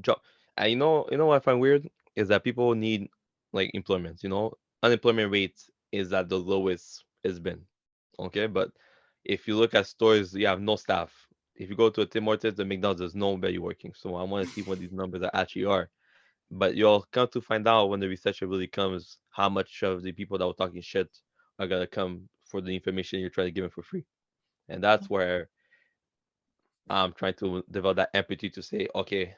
Job, and what I find weird is that people need like employment. Unemployment rate is at the lowest it's been. Okay, but if you look at stores, you have no staff. If you go to a Tim Hortons, the McDonald's, there's nobody working. So I want to see what these numbers actually are. But you'll come to find out when the recession really comes, how much of the people that were talking shit are gonna come for the information you're trying to give them for free. And that's where I'm trying to develop that empathy to say, okay,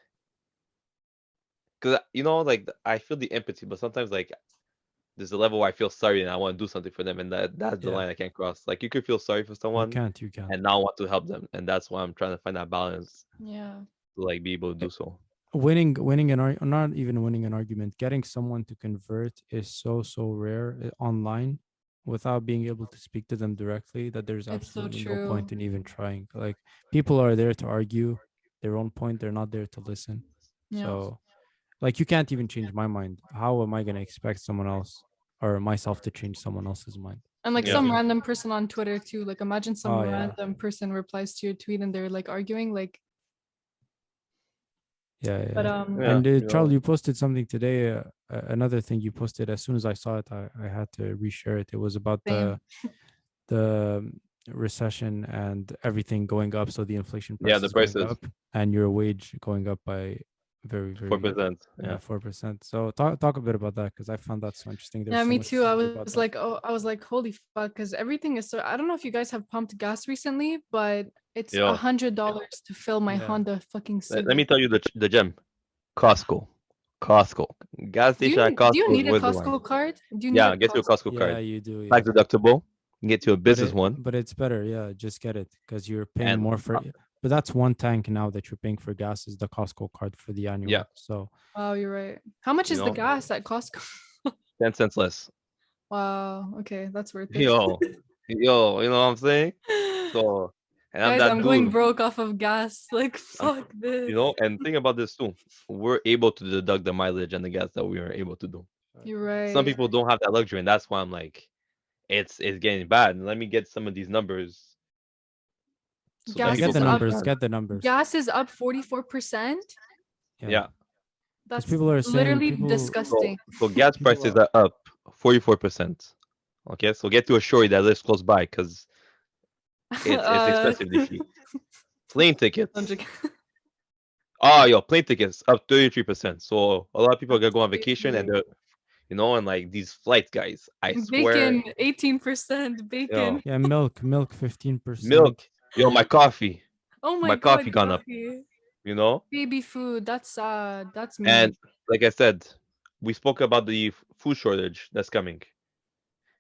because like I feel the empathy, but sometimes like there's a level where I feel sorry and I want to do something for them, and that's the Yeah. line I can't cross. Like you could feel sorry for You someone can't, you can't. and now want to help them, and that's why I'm trying to find that balance Yeah. to like be able to Eh, do so. winning not even winning an argument, getting someone to convert is so rare online without being able to speak to them directly that there's It's so absolutely no true. point in even trying. Like people are there to argue their own point, they're not there to listen. Yeah. So like you can't even change my mind. How am I going to expect someone else or myself to change someone else's mind? And like Like Yeah, some even random person on Twitter too. Like imagine some oh yeah. random person replies to your tweet and they're like arguing. Like, Yeah, but yeah. yeah, And Charles, you posted something today. Another thing you posted. As soon as I saw it, I had to reshare it. It was about same. the recession and everything going up. So the inflation yeah. The prices going prices up and your wage going up by four very percent. yeah Yeah, 4%. So talk a bit about that because I found that so interesting. Yeah, There's so me much to too. I say about was that. like, oh, I was like, holy fuck, because everything is so. I don't know if you guys have pumped gas recently, but it's yo. $100 to fill my Yeah, Honda fucking Let me Civic. tell you the gem. Costco, Costco, gas station at Do you Costco is need a worth the line. Costco card? Do you need a Yeah, get your Costco? Costco yeah, card. you do. Tax Yeah, deductible. Get you a business one, but it's better. Yeah, just get it because you're paying and more for. But that's one tank now that you're paying for gas is the Costco card for the yeah, annual. So Oh, you're right. How much you is the know, gas at Costco? 10 cents less. Wow. Okay, that's worth it. Yo, you know what I'm saying? So, and I'm Guys, that I'm going dude. broke off of gas. Like, I'm, fuck this. and think about this too. We're able to deduct the mileage and the gas that we are able to do. You're Some right. people don't have that luxury, and that's why I'm like, it's getting bad. And let me get some of these numbers so that yeah, Gas people get is the can up. numbers. understand. Get the numbers. Gas is up 44%. Yeah, Yeah. because That's people are saying literally So, disgusting. gas people prices are are up 44%. Okay, so get to a shore that lives close by because it's uh, expensive this shit. Plane I'm tickets. joking. Oh, yo, plane tickets up 33%. So a lot of people are gonna That's go on vacation and crazy. they're, and like these flights, guys. I swear, Bacon, 18% bacon. yo, Yeah, milk, milk, 15%. yo, Oh my my god, coffee gone up. coffee. You know, Baby food. That's sad. That's and mean. like I said, we spoke about the food shortage that's coming,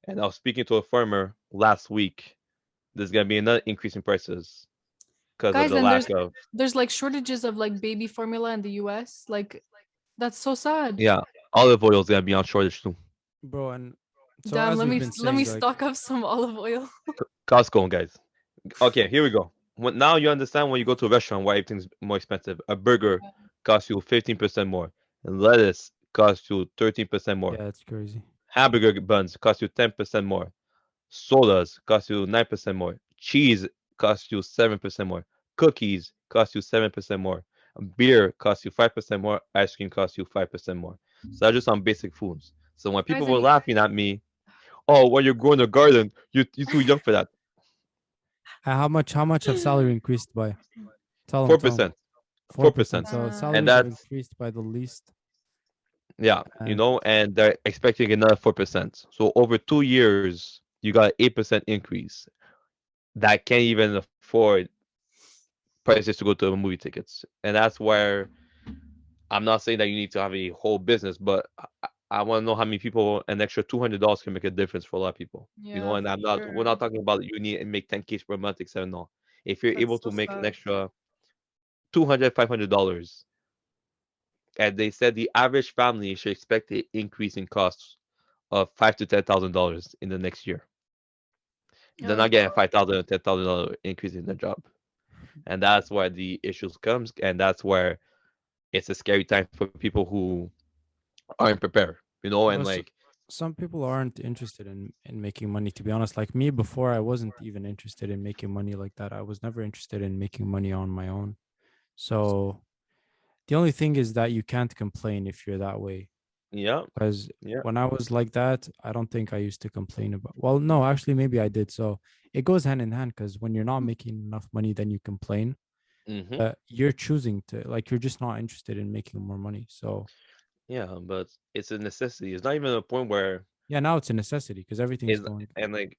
and I was speaking to a farmer last week. There's gonna be another increase in prices because of Guys, the and lack of, there's like shortages of like baby formula in the US. Like that's so sad. yeah, olive oil is gonna be on shortage too. Bro, and so Damn, as we've been let me saying, like, stock up some olive oil. Costco, guys. Okay, here we go. Now you understand when you go to a restaurant why everything's more expensive. A burger costs you 15% more. And lettuce costs you 13% more. yeah, it's crazy. Hamburger buns cost you 10% more. Sodas cost you 9% more. Cheese costs you 7% more. Cookies cost you 7% more. Beer costs you 5% more. Ice cream costs you 5% more. So that's just on basic foods. So when people Guys, were and laughing at me, oh, when you're growing a garden, you're too young for that. How much have salary increased by? Four Tell them. percent, four 4%. percent, So and salaries have that's, increased by the least. yeah, And and they're expecting another 4%. So over 2 years, you got 8% increase that can't even afford prices to go to movie tickets, and that's where I'm not saying that you need to have a whole business, but I want to know how many people an extra $200 can make a difference for a lot of people. yeah, And for I'm not, we're sure. not talking about you need to make 10K per month, etc. No, if you're able That's to so make an sad. extra 200, $500, and they said the average family should expect an increase in costs of $5,000 to $10,000 in the next year. They're Oh not getting god. $5,000 $10,000 increase in their job, and that's where the issues comes, and that's where it's a scary time for people who aren't prepared. And no, like, some people aren't interested in making money. To be honest, like me, before I wasn't even interested in making money like that. I was never interested in making money on my own. So the only thing is that you can't complain if you're that way. yeah, Because yeah, when I was like that, I don't think I used to complain about. Well, no, actually, maybe I did. So it goes hand in hand because when you're not making enough money, then you complain. hmm, You're choosing to, like, you're just not interested in making more money. So yeah, but it's a necessity. It's not even a point where yeah, now it's a necessity because everything's is, going. and like,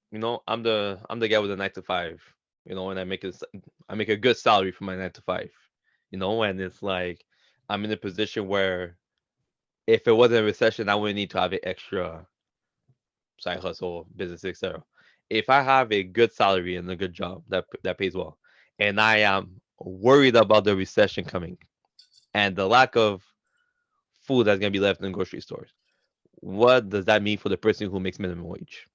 I'm the guy with a 9 to 5, and I make a good salary for my 9 to 5, and it's like I'm in a position where if it wasn't a recession, I wouldn't need to have an extra side hustle, business, etc. If I have a good salary and a good job that pays well, and I am worried about the recession coming and the lack of food that's gonna be left in grocery stores, what does that mean for the person who makes minimum wage?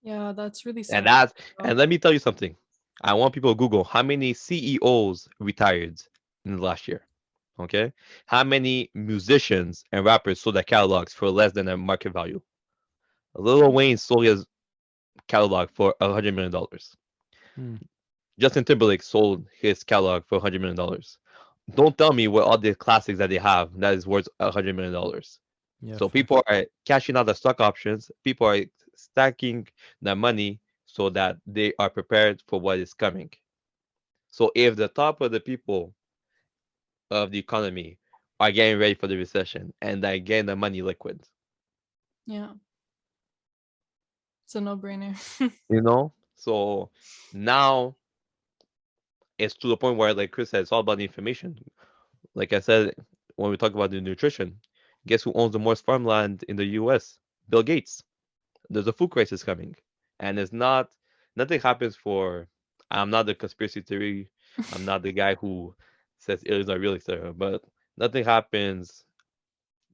Yeah, that's really And sad. that's and let me tell you something. I want people to Google how many CEOs retired in the last year. Okay, how many musicians and rappers sold their catalogs for less than their market value? Lil Wayne sold his catalog for $100 million. Hmm. Justin Timberlake sold his catalog for $100 million. Don't tell me what all the classics that they have that is worth $100 million. Yeah, So facts. people are cashing out the stock options. People are stacking their money so that they are prepared for what is coming. So if the top of the people of the economy are getting ready for the recession and they're getting the money liquid, Yeah, it's a no-brainer. so now it's to the point where, like Chris said, it's all about the information. Like I said, when we talk about the nutrition, guess who owns the most farmland in the U.S.? Bill Gates. There's a food crisis coming, and it's not nothing happens for. I'm not the conspiracy theory. I'm not the guy who says aliens are real, etc. But nothing happens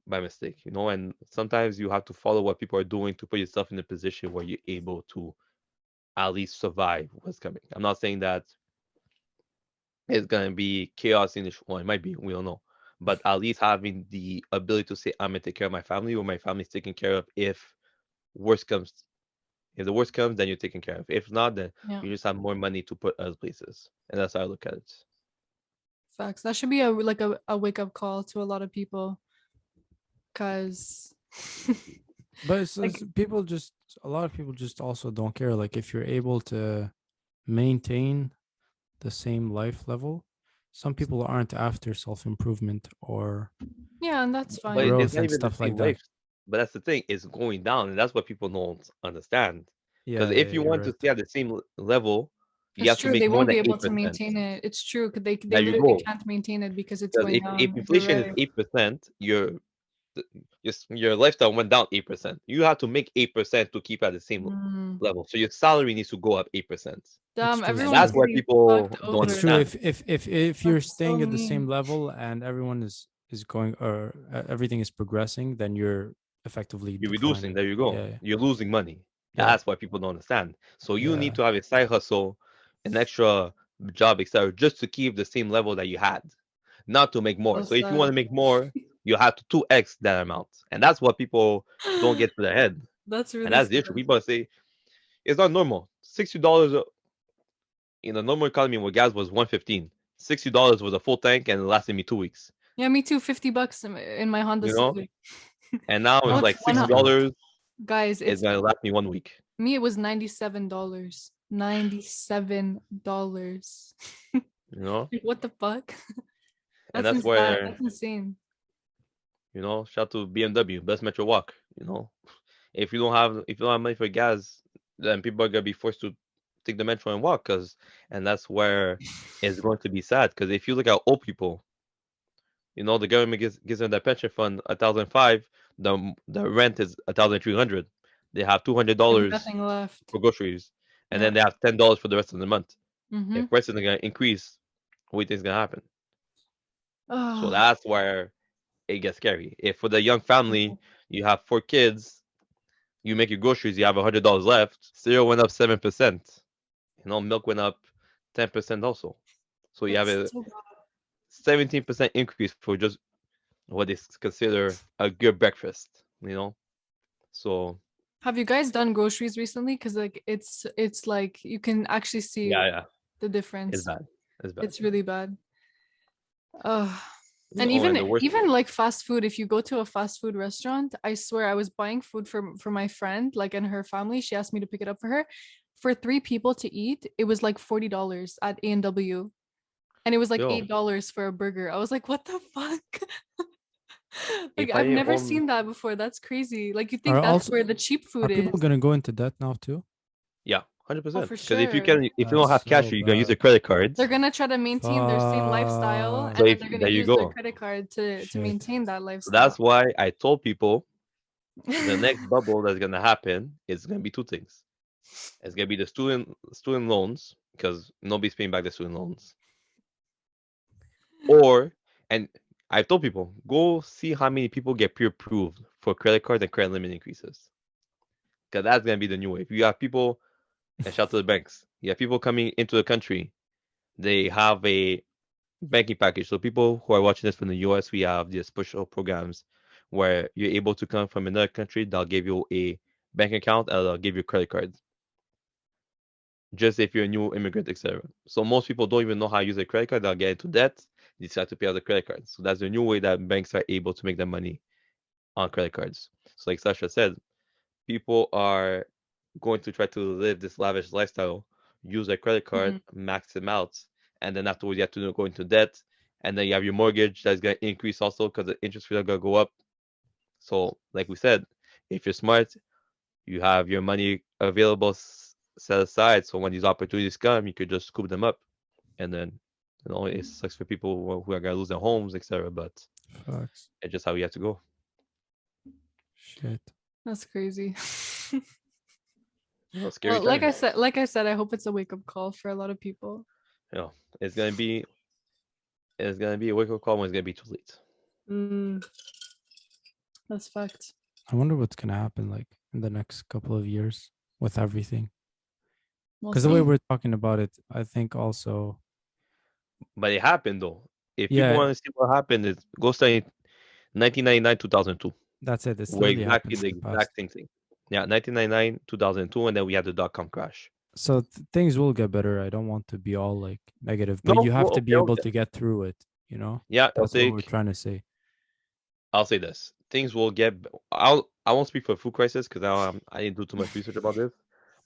by mistake, And sometimes you have to follow what people are doing to put yourself in a position where you're able to at least survive what's coming. I'm not saying that it's gonna be chaos in the well, it might be, we don't know. But at least having the ability to say I'm gonna take care of my family or my family's taken care of if worst comes if the worst comes, then you're taken care of. If not, then Yeah, you just have more money to put other places. And that's how I look at it. facts. That should be a wake-up call to a lot of people, cause But like people just, a lot of people just also don't care. Like if you're able to maintain the same life level. Some people aren't after self-improvement or Yeah, and that's But fine. it's growth not and even the stuff like same that. life. But that's the thing, it's going down, and that's what people don't understand. Because Yeah, if yeah, you you're want to right. stay at the same level, you It's have to true. make They more won't than be able to 8%. maintain it. It's true. 'Cause they There you literally go. can't maintain it because it's Because going if down. You're inflation is right. 8%, your lifestyle went down 8%. You have to make 8% to keep at the same Mm. level. So your salary needs to go up 8%. It's Damn, true. And It's everyone's that's true. where getting people fucked don't It's over. true. understand. If you're That's so staying at the same mean. level and everyone is going or everything is progressing, then you're effectively You're reducing, declining. there you go. Yeah, You're losing money. yeah, That's why people don't understand. So you need yeah. to have a side hustle, an extra job, etc., just to keep the same level that you had, not to make more. So So if you want sad. to make more, you have to 2x that amount. And that's what people don't get to their head. That's And really that's the issue. sad. People say it's not normal. $60 in a normal economy where gas was 115. $60 was a full tank and it lasted me 2 weeks. Yeah, me too. $50 in my Honda You know? Civic. And now No, it's it's like one. Not bad. $60 Guys, is it's gonna last me 1 week. me. It was $97. $97. You know? Like, what the fuck? And That's that's insane. where, That's insane. shout to BMW, best metro walk. If you don't have money for gas, then people are gonna be forced to take the metro and walk, and that's where it's going to be sad. Because if you look at old people, the government gives them that pension fund 1,005, the rent is 1,300. They have two hundred They have dollars nothing left. for groceries, and Yeah. then they have $10 for the rest of the month. Mm-hmm. If prices are gonna increase, what do you think is gonna happen? So Oh, that's where it gets scary. If for the young family you have 4 kids, you make your groceries, you have $100 left. Cereal went up 7%. Milk went up 10% also. So you have that's a so bad. 17% increase for just what is considered a good breakfast. So Have you guys done groceries recently? Because like it's like you can actually see yeah, yeah, the it's difference. bad. It's bad. It's really bad. Uh, and And the worst. even like fast food, if you go to a fast food restaurant, I swear I was buying food for my friend, like and her family. She asked me to pick it up for her. For 3 people to eat, it was like $40 at A&W. And it was like Yo, $8 for a burger. I was like, what the fuck? Like if I've I never own, seen that before. That's crazy. Like you Are think that's also where the cheap are food people is. gonna go into debt now too? yeah, hundred Oh, percent. for Because if you sure. can, if you don't That's have cash, so you're gonna use your bad. credit cards. They're gonna try to maintain their same lifestyle So and Fuck. then if they're gonna there you use their go. credit card to Shit. maintain that So lifestyle. that's why I told people the next bubble that's gonna happen is gonna be two things. It's gonna be the student loans because nobody's paying back the student loans. Or and I've told people go see how many people get pre-approved for credit cards and credit limit increases because that's gonna be the new wave. You have people and shout to the banks. You have people coming into the country. They have a banking package. So people who are watching this from the US, we have these special programs where you're able to come from another country. They'll give you a bank account and they'll give you credit cards just if you're a new immigrant, etc. So most people don't even know how to use a credit card. They'll get into debt, decide to pay out the credit cards. So that's the new way that banks are able to make their money on credit cards. So like Sasha said, people are going to try to live this lavish lifestyle, use a credit card, Mhm. max them out, and then afterwards you have to go into debt, and then you have your mortgage that's gonna increase also because the interest rate are gonna go up. So like we said, if you're smart, you have your money available set aside, so when these opportunities come, you could just scoop them up, and then it sucks for people who are gonna lose their homes, etc. But Facts. it's just how you have to go. Shit. That's crazy. Scary Well, like time. I said, I hope it's a wake up call for a lot of people. You know, it's gonna be a wake up call when it's gonna be too late. Mm, that's fact. I wonder what's gonna happen like in the next couple of years with everything. We'll Because the way see. we're talking about it, I think also, But it happened though. If people yeah, want to see what happened, is go study 1999, 2002. that's it. It's Were literally exactly happened the in the past. exact same thing. Yeah, 1999, 2002, and then we had the dot-com crash. So things will get better. I don't want to be all like negative, but No, you have well, to be okay, able to get through it, you know? yeah, That's what we're trying to say. I'll say this. Things will get. I won't speak for food crisis because I didn't do too much research about this.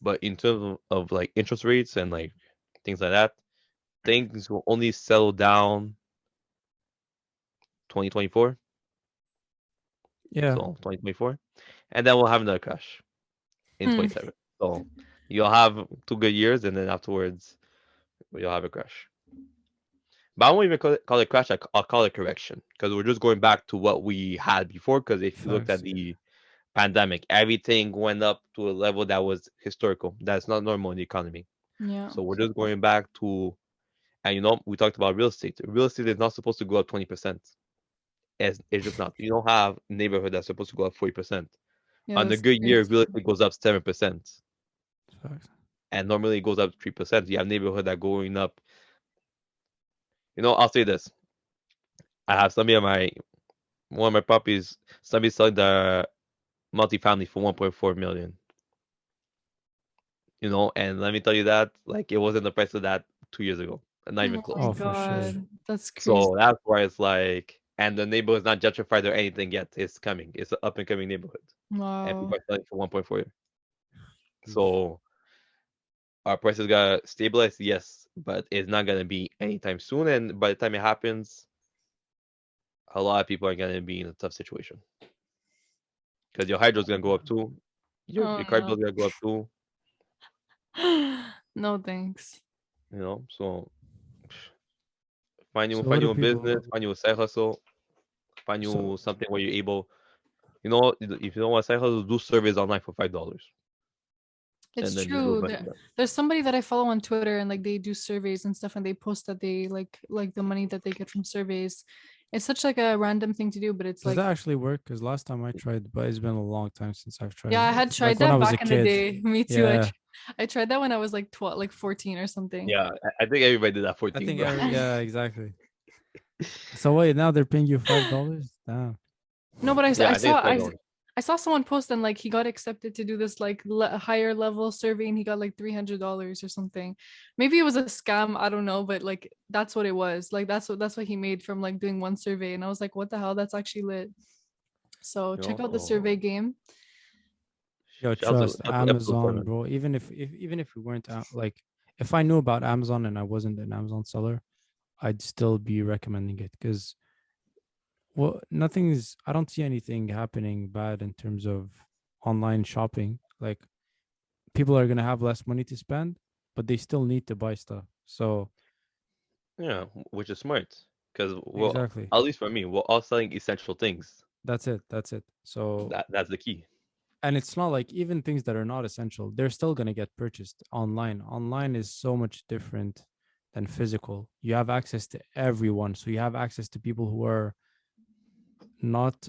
But in terms of like interest rates and like things like that, things will only settle down 2024. Yeah, So 2024, and then we'll have another crash in Hmm. 27. So you'll have 2 good years, and then afterwards you'll have a crash. But I won't even call it crash. I'll call it correction because we're just going back to what we had before. Because if you looked facts. at the pandemic, everything went up to a level that was historical. That's not normal in the economy. Yeah. So we're just going back to, and we talked about real estate. Real estate is not supposed to go up 20%. It's just not. You don't have a neighborhood that's supposed to go up 40%. Yeah, On a that's good year, real crazy. estate goes up 7%, Facts. and normally it goes up 3%. You have neighborhood that going up. I'll say this: I have somebody on my one of my properties. Somebody selling the multifamily for 1.4 million. And let me tell you that like it wasn't the price of that 2 years ago, and not even Oh my Oh, close. for sure. God. That's crazy. So that's why it's like, and the neighborhood is not gentrified or anything yet. It's coming. It's an up and coming neighborhood, and Wow. people are selling for 1.4. So our prices got stabilized, yes, but it's not gonna be anytime soon. And by the time it happens, a lot of people are gonna be in a tough situation because your hydro's gonna go up too, your Oh car no. bill's gonna go up too. No thanks. So find you So what find do you a business, people? find you a side hustle, find So you something where you're able. If you don't want a side hustle, do surveys online for $5, It's and then just do a true. bunch of that. There's somebody that I follow on Twitter and like they do surveys and stuff and they post that they like the money that they get from surveys. It's such like a random thing to do, but it's does like that actually work? Because last time I tried, but it's been a long time since I've yeah, tried. I had tried Like when I that was a back in the kid. day. Me too. Yeah, I tried that when I was like 12, like 14 or something. Yeah, I think everybody did that I 14, think bro. every yeah, exactly. So wait, now they're paying you $5? Damn. No, but Yeah, I think it's $5. I saw someone post and like he got accepted to do this like higher level survey and he got like $300 or something. Maybe it was a scam, I don't know, but like that's what it was. Like that's what he made from like doing one survey and I was like what the hell? That's actually lit. So check out the So survey game. Yo, shout trust out to episode four, Amazon, man. bro. Even if we weren't like if I knew about Amazon and I wasn't an Amazon seller, I'd still be recommending it because well, nothing's. I don't see anything happening bad in terms of online shopping. Like people are gonna have less money to spend, but they still need to buy stuff. So Yeah, which is smart because exactly, at least for me, we're all selling essential things. that's it. That's it. So That's the key. and it's not like even things that are not essential, they're still gonna get purchased online. Online is so much different than physical. You have access to everyone, so you have access to people who are not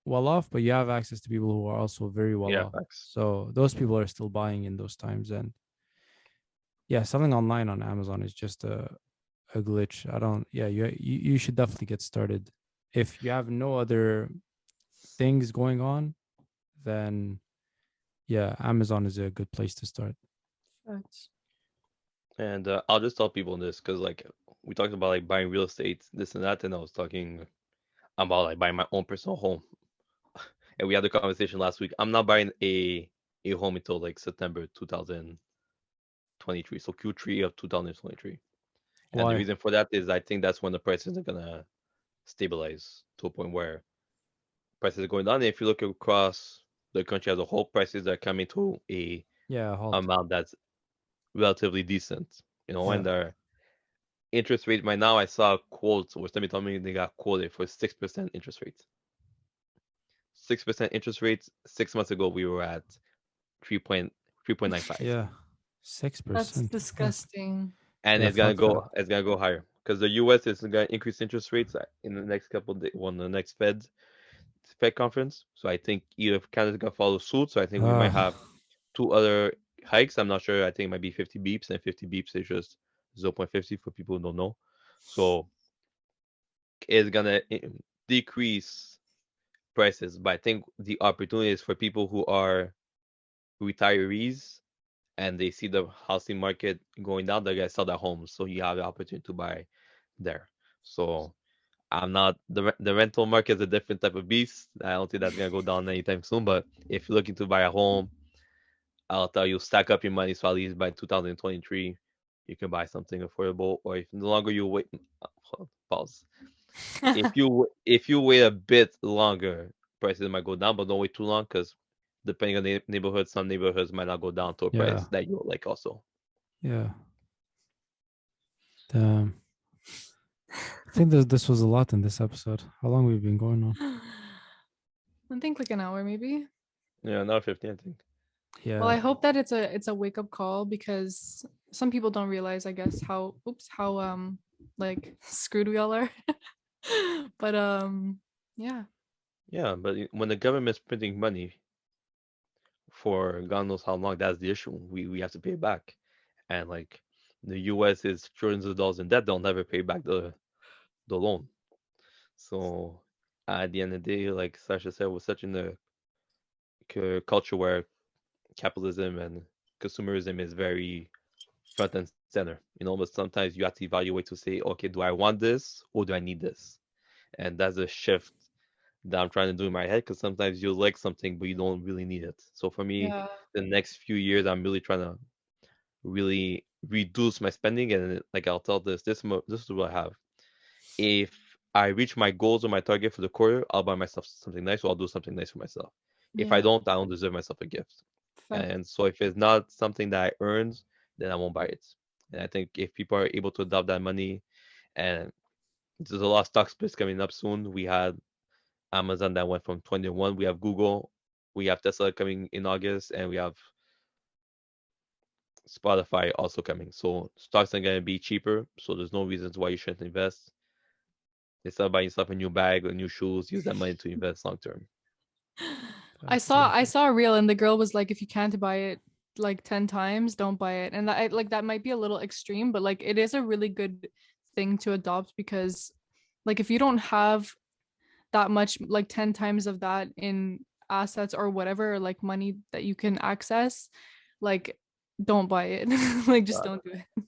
well off, but you have access to people who are also very well Yeah, off. facts. So those people are still buying in those times. And yeah, selling online on Amazon is just a glitch. I don't, yeah, you should definitely get started. If you have no other things going on, then yeah, Amazon is a good place to start. Facts. And I'll just tell people this because like we talked about like buying real estate, this and that, and I was talking about like buying my own personal home, and we had the conversation last week. I'm not buying a home until like September 2023, so Q3 of 2023. And the Why? reason for that is I think that's when the prices are gonna stabilize to a point where prices are going down. And if you look across the country as a whole, prices are coming to a Yeah, halt. amount that's relatively decent. Yeah. And their interest rate right now, I saw quotes where somebody told me they got quoted for 6% interest rates. 6% interest rates. 6 months ago, we were at 3.95, Yeah. That's 6%. Fuck. disgusting. and Yeah, it's gonna fuck that. go. It's gonna go higher because the U.S. is gonna increase interest rates in the next couple of days, when the next Fed conference. So I think either Canada's gonna follow suit. So I think we might Ah, have two other hikes. I'm not sure. I think it might be 50 beeps, and 50 beeps is just 0.50 for people who don't know. So it's gonna decrease prices, but I think the opportunity is for people who are retirees and they see the housing market going down, they're gonna sell their homes, so you have the opportunity to buy there. So I'm not the rental market is a different type of beast. I don't think that's gonna go down anytime soon. But if you're looking to buy a home, I'll tell you stack up your money so at least by 2023 you can buy something affordable. Or if the longer you wait, pause. If you wait a bit longer, prices might go down, but don't wait too long because depending on the neighborhood, some neighborhoods might not go down to a Yeah. price that you like also. Yeah. Damn. I think this was a lot in this episode. How long we've been going on? I think like an hour maybe. Yeah, another 15, I think. Well, I Yeah. hope that it's a wake up call because some people don't realize, I guess, how like screwed we all are. But yeah. Yeah, but when the government's printing money for God knows how long, that's the issue. We have to pay it back. And like the US is trillions of dollars in debt, they'll never pay back the loan. So at the end of the day, like Sasha said, we're such in a culture where capitalism and consumerism is very front and center, but sometimes you have to evaluate to say, okay, do I want this or do I need this? And that's a shift that I'm trying to do in my head because sometimes you like something but you don't really need it. So for me, Yeah. the next few years, I'm really trying to really reduce my spending. And like I'll tell this is what I have. If I reach my goals or my target for the quarter, I'll buy myself something nice or I'll do something nice for myself. If Yeah. I don't deserve myself a gift. Fact. And so if it's not something that I earned, then I won't buy it. And I think if people are able to adopt that money, and there's a lot of stock splits coming up soon. We had Amazon that went from 21. We have Google. We have Tesla coming in August, and we have Spotify also coming. So stocks are gonna be cheaper. So there's no reasons why you shouldn't invest. Instead of buying yourself a new bag or new shoes, use that money to invest long term. I Facts. saw Yeah. I saw a reel and the girl was like, if you can't buy it like 10 times, don't buy it. And that might be a little extreme, but like it is a really good thing to adopt because like if you don't have that much, like 10 times of that in assets or whatever, or like money that you can access, like don't buy it. Like just But don't do it.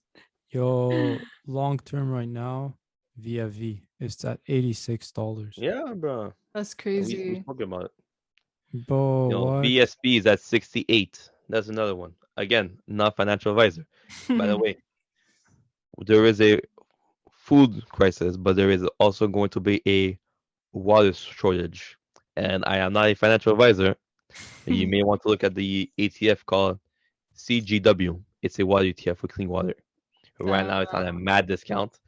Yo, long term right now, via V, it's at $86. yeah, bro. That's We crazy. spoke about it. Bro, what? VSP is at 68. That's another one. Again, not financial advisor. By the way, there is a food crisis, but there is also going to be a water shortage. And I am not a financial advisor. You may want to look at the ETF called CGW. It's a water ETF for clean water. Right Damn, now, it's on a mad discount.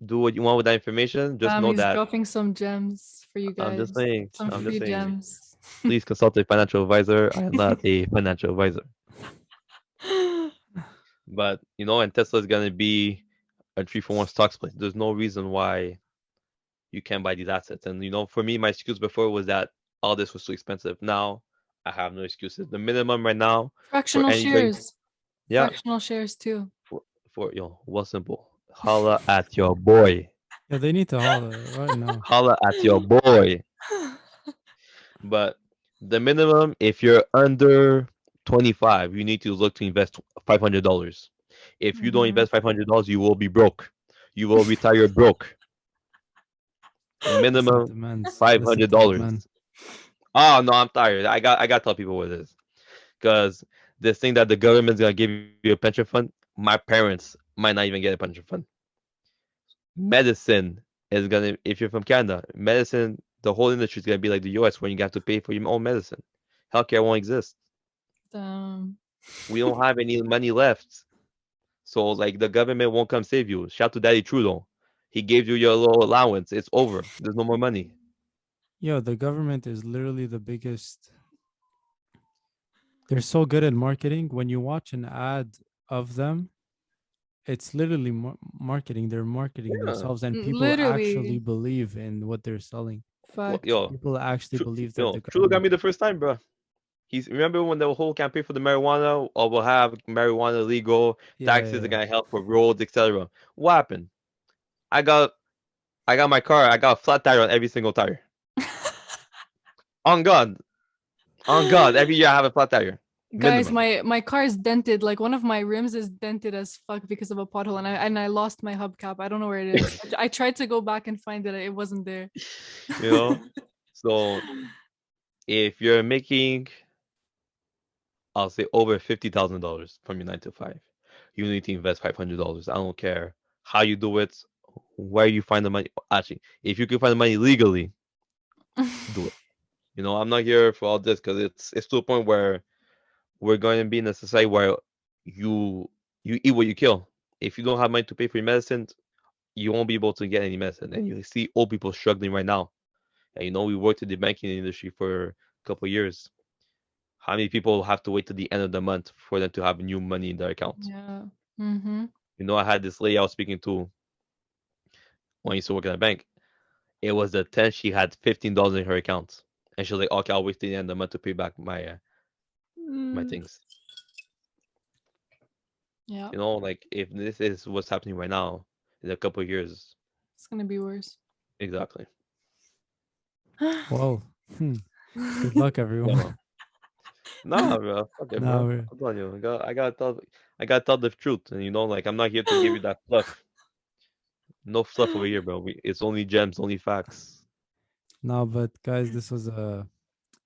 Do what you want with that information. Just know he's that dropping some gems for you I'm just guys. saying. Some I'm just free saying. gems. Please consult a financial advisor. I am not a financial advisor. But and Tesla is gonna be a 3-for-1 stock split. There's no reason why you can't buy these assets. And for me, my excuse before was that all this was too expensive. Now I have no excuses. The minimum right now for Fractional anybody, shares. yeah, Fractional shares too. for what's simple. Holla at your boy. Yeah, they need to holler right now. Holla at your boy. But the minimum, if you're under 25, you need to look to invest $500. If you don't Mhm. invest $500, you will be broke. You will retire broke. Minimum Sentiments. five Listen hundred to the men. dollars. Oh no, I'm tired. I got to tell people what it is because this thing that the government's gonna give you a pension fund, my parents might not even get a pension fund. Medicine is gonna, if you're from Canada, medicine, the whole industry is gonna be like the US when you have to pay for your own medicine. Healthcare won't exist. Damn. We don't have any money left. So like the government won't come save you. Shout to Daddy Trudeau. He gave you your little allowance. It's over. There's no more money. Yo, the government is literally the biggest. They're so good at marketing. When you watch an ad of them, it's literally marketing. They're marketing Yeah. themselves, and people actually Literally. believe in what they're selling. Well, Fact. yo, People actually believe that the Trudeau got government. me the first time, bro. He's remember when the whole campaign for the marijuana, or we'll have marijuana legal, Yeah, yeah, taxes are yeah. gonna help for roads, etc. What happened? I got I got my car, I got a flat tire on every single tire. On God. On God. Every year I have a flat tire. Guys, Minimum. my car is dented. Like one of my rims is dented as fuck because of a pothole, and I lost my hubcap. I don't know where it is. I tried to go back and find it. It wasn't there. You know? So if you're making, I'll say over $50,000 from your 9 to 5, you need to invest $500. I don't care how you do it, where you find the money. Actually, if you can find the money legally, do it. I'm not here for all this because it's to a point where we're going to be in a society where you you eat what you kill. If you don't have money to pay for your medicine, you won't be able to get any medicine. And you see old people struggling right now. And we worked in the banking industry for a couple of years. How many people have to wait to the end of the month for them to have new money in their account? Yeah. Mm-hmm. I had this lady I was speaking to when I used to work at a bank. It was the 10th she had $15 in her account. And she was like, okay, I'll wait till the end of the month to pay back my Mm, things. yeah. Like if this is what's happening right now in a couple of years, It's gonna be worse. exactly. Well, good luck, everyone. No, nah, bro, fuck it, Now bro. we're I'm telling you, I gotta tell the truth, and like I'm not here to give you that fluff. No fluff over here, bro. It's only gems, only facts. no, but guys, this was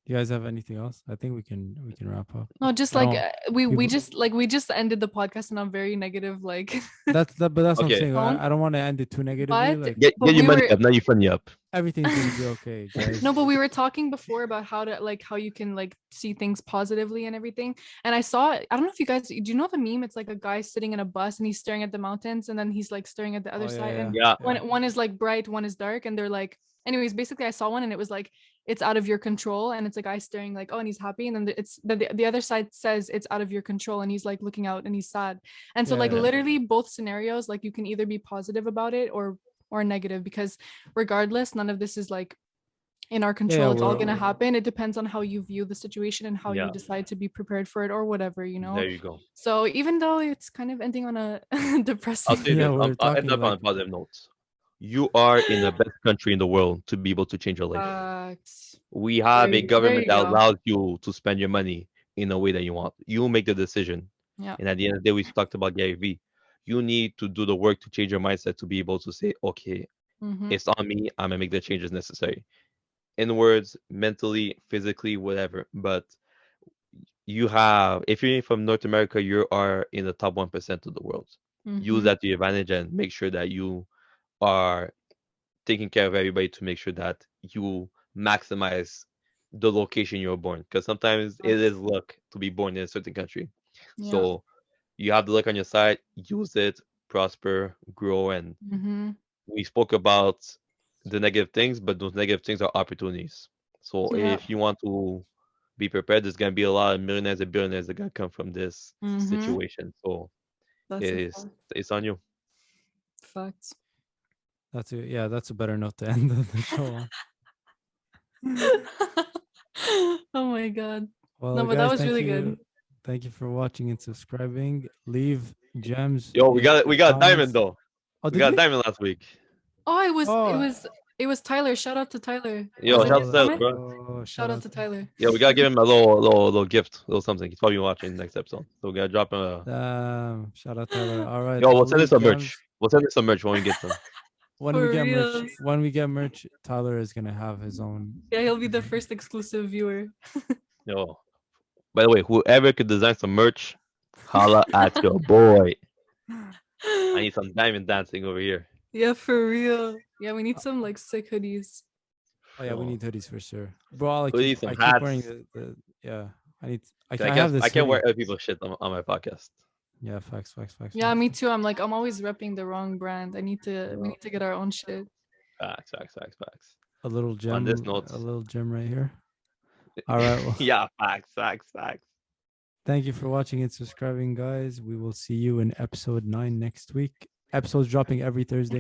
do you guys have anything else? I think we can wrap up. No, just I like don't people we just ended the podcast in a very negative like but that's what I'm Okay, saying. tone. I don't want to end it too negatively. But Like get your we money were up, not your funny up. everything's gonna be okay, guys. no, but we were talking before about how you can like see things positively and everything. And I don't know if you guys do you know the meme? It's like a guy sitting in a bus and he's staring at the mountains and then he's like staring at the Oh other side and Yeah, one is like bright, one is dark, and they're like anyways, basically I saw one and it was like it's out of your control and it's a guy staring like oh and he's happy and then it's the other side says it's out of your control and he's like looking out and he's sad. And so like Yeah. literally both scenarios like you can either be positive about it or negative because regardless none of this is like in our control. It's all going to happen. It depends on how you view the situation and how you yeah. decide to be prepared for it or whatever, There you go. So even though it's kind of ending on a I'll depressing say Yeah, this. we're I'll end talking up on like a positive note. You are in the best country in the world to be able to change your life. facts. We have a There government you that go. allows you to spend your money in a way that you want. You make the decision. Yeah. And at the end of the day, we talked about Gary Vee. You need to do the work to change your mindset to be able to say, okay, Mm-hmm. it's on me. I'm gonna make the changes necessary. In words, mentally, physically, whatever. But if you're from North America, you are in the top 1% of the world. Use Mm-hmm. that to your advantage and make sure that you are taking care of everybody to make sure that you maximize the location you're born. Because sometimes it is luck to be born in a certain country. Yeah. So you have the luck on your side, use it, prosper, grow, and Mm-hmm. we spoke about the negative things, but those negative things are opportunities. So Yeah. if you want to be prepared, there's gonna be a lot of millionaires and billionaires that gonna come from this Mm-hmm. situation. So That's it a is it's on you. fact. that's a better note to end the show on. Oh my god. Well, No, but that guys, was really good. thank you for watching and subscribing. Leave gems Yo, we in got the we got a diamond comments. though. Oh, We did got a we? diamond last week. Oh, Oh, it was Tyler. Shout out to Tyler. Yo, Was it shout his out to let's Tyler, comment? bro. go. Shout Shout out out to to Tyler. Yeah, we gotta give him a little gift, little something. He's probably watching next episode, so we gotta drop him a. Shout out Tyler. All right, Yo, I'll we'll send him leave some merch. gems. We'll send him some merch when we get them. For real. When we get merch, Tyler is gonna have his own. Yeah, he'll be the first exclusive viewer. Yo, by the way, whoever could design some merch, holla at your boy. I need some diamond dancing over here. Yeah, for real. Yeah, we need some like sick hoodies. Oh yeah, we Yo, need hoodies for sure, bro. we need some I keep wearing hats. the yeah. I need I I have can't this I can't wear hoodie. other people's shit on my podcast. Yeah, facts. Yeah, me too. I'm always repping the wrong brand. We Yo, need to get our own shit. facts. On this note, A little gem right here. All right, well, yeah, facts. thank you for watching and subscribing, guys. We will see you in episode 9 next week. Episodes dropping every Thursday.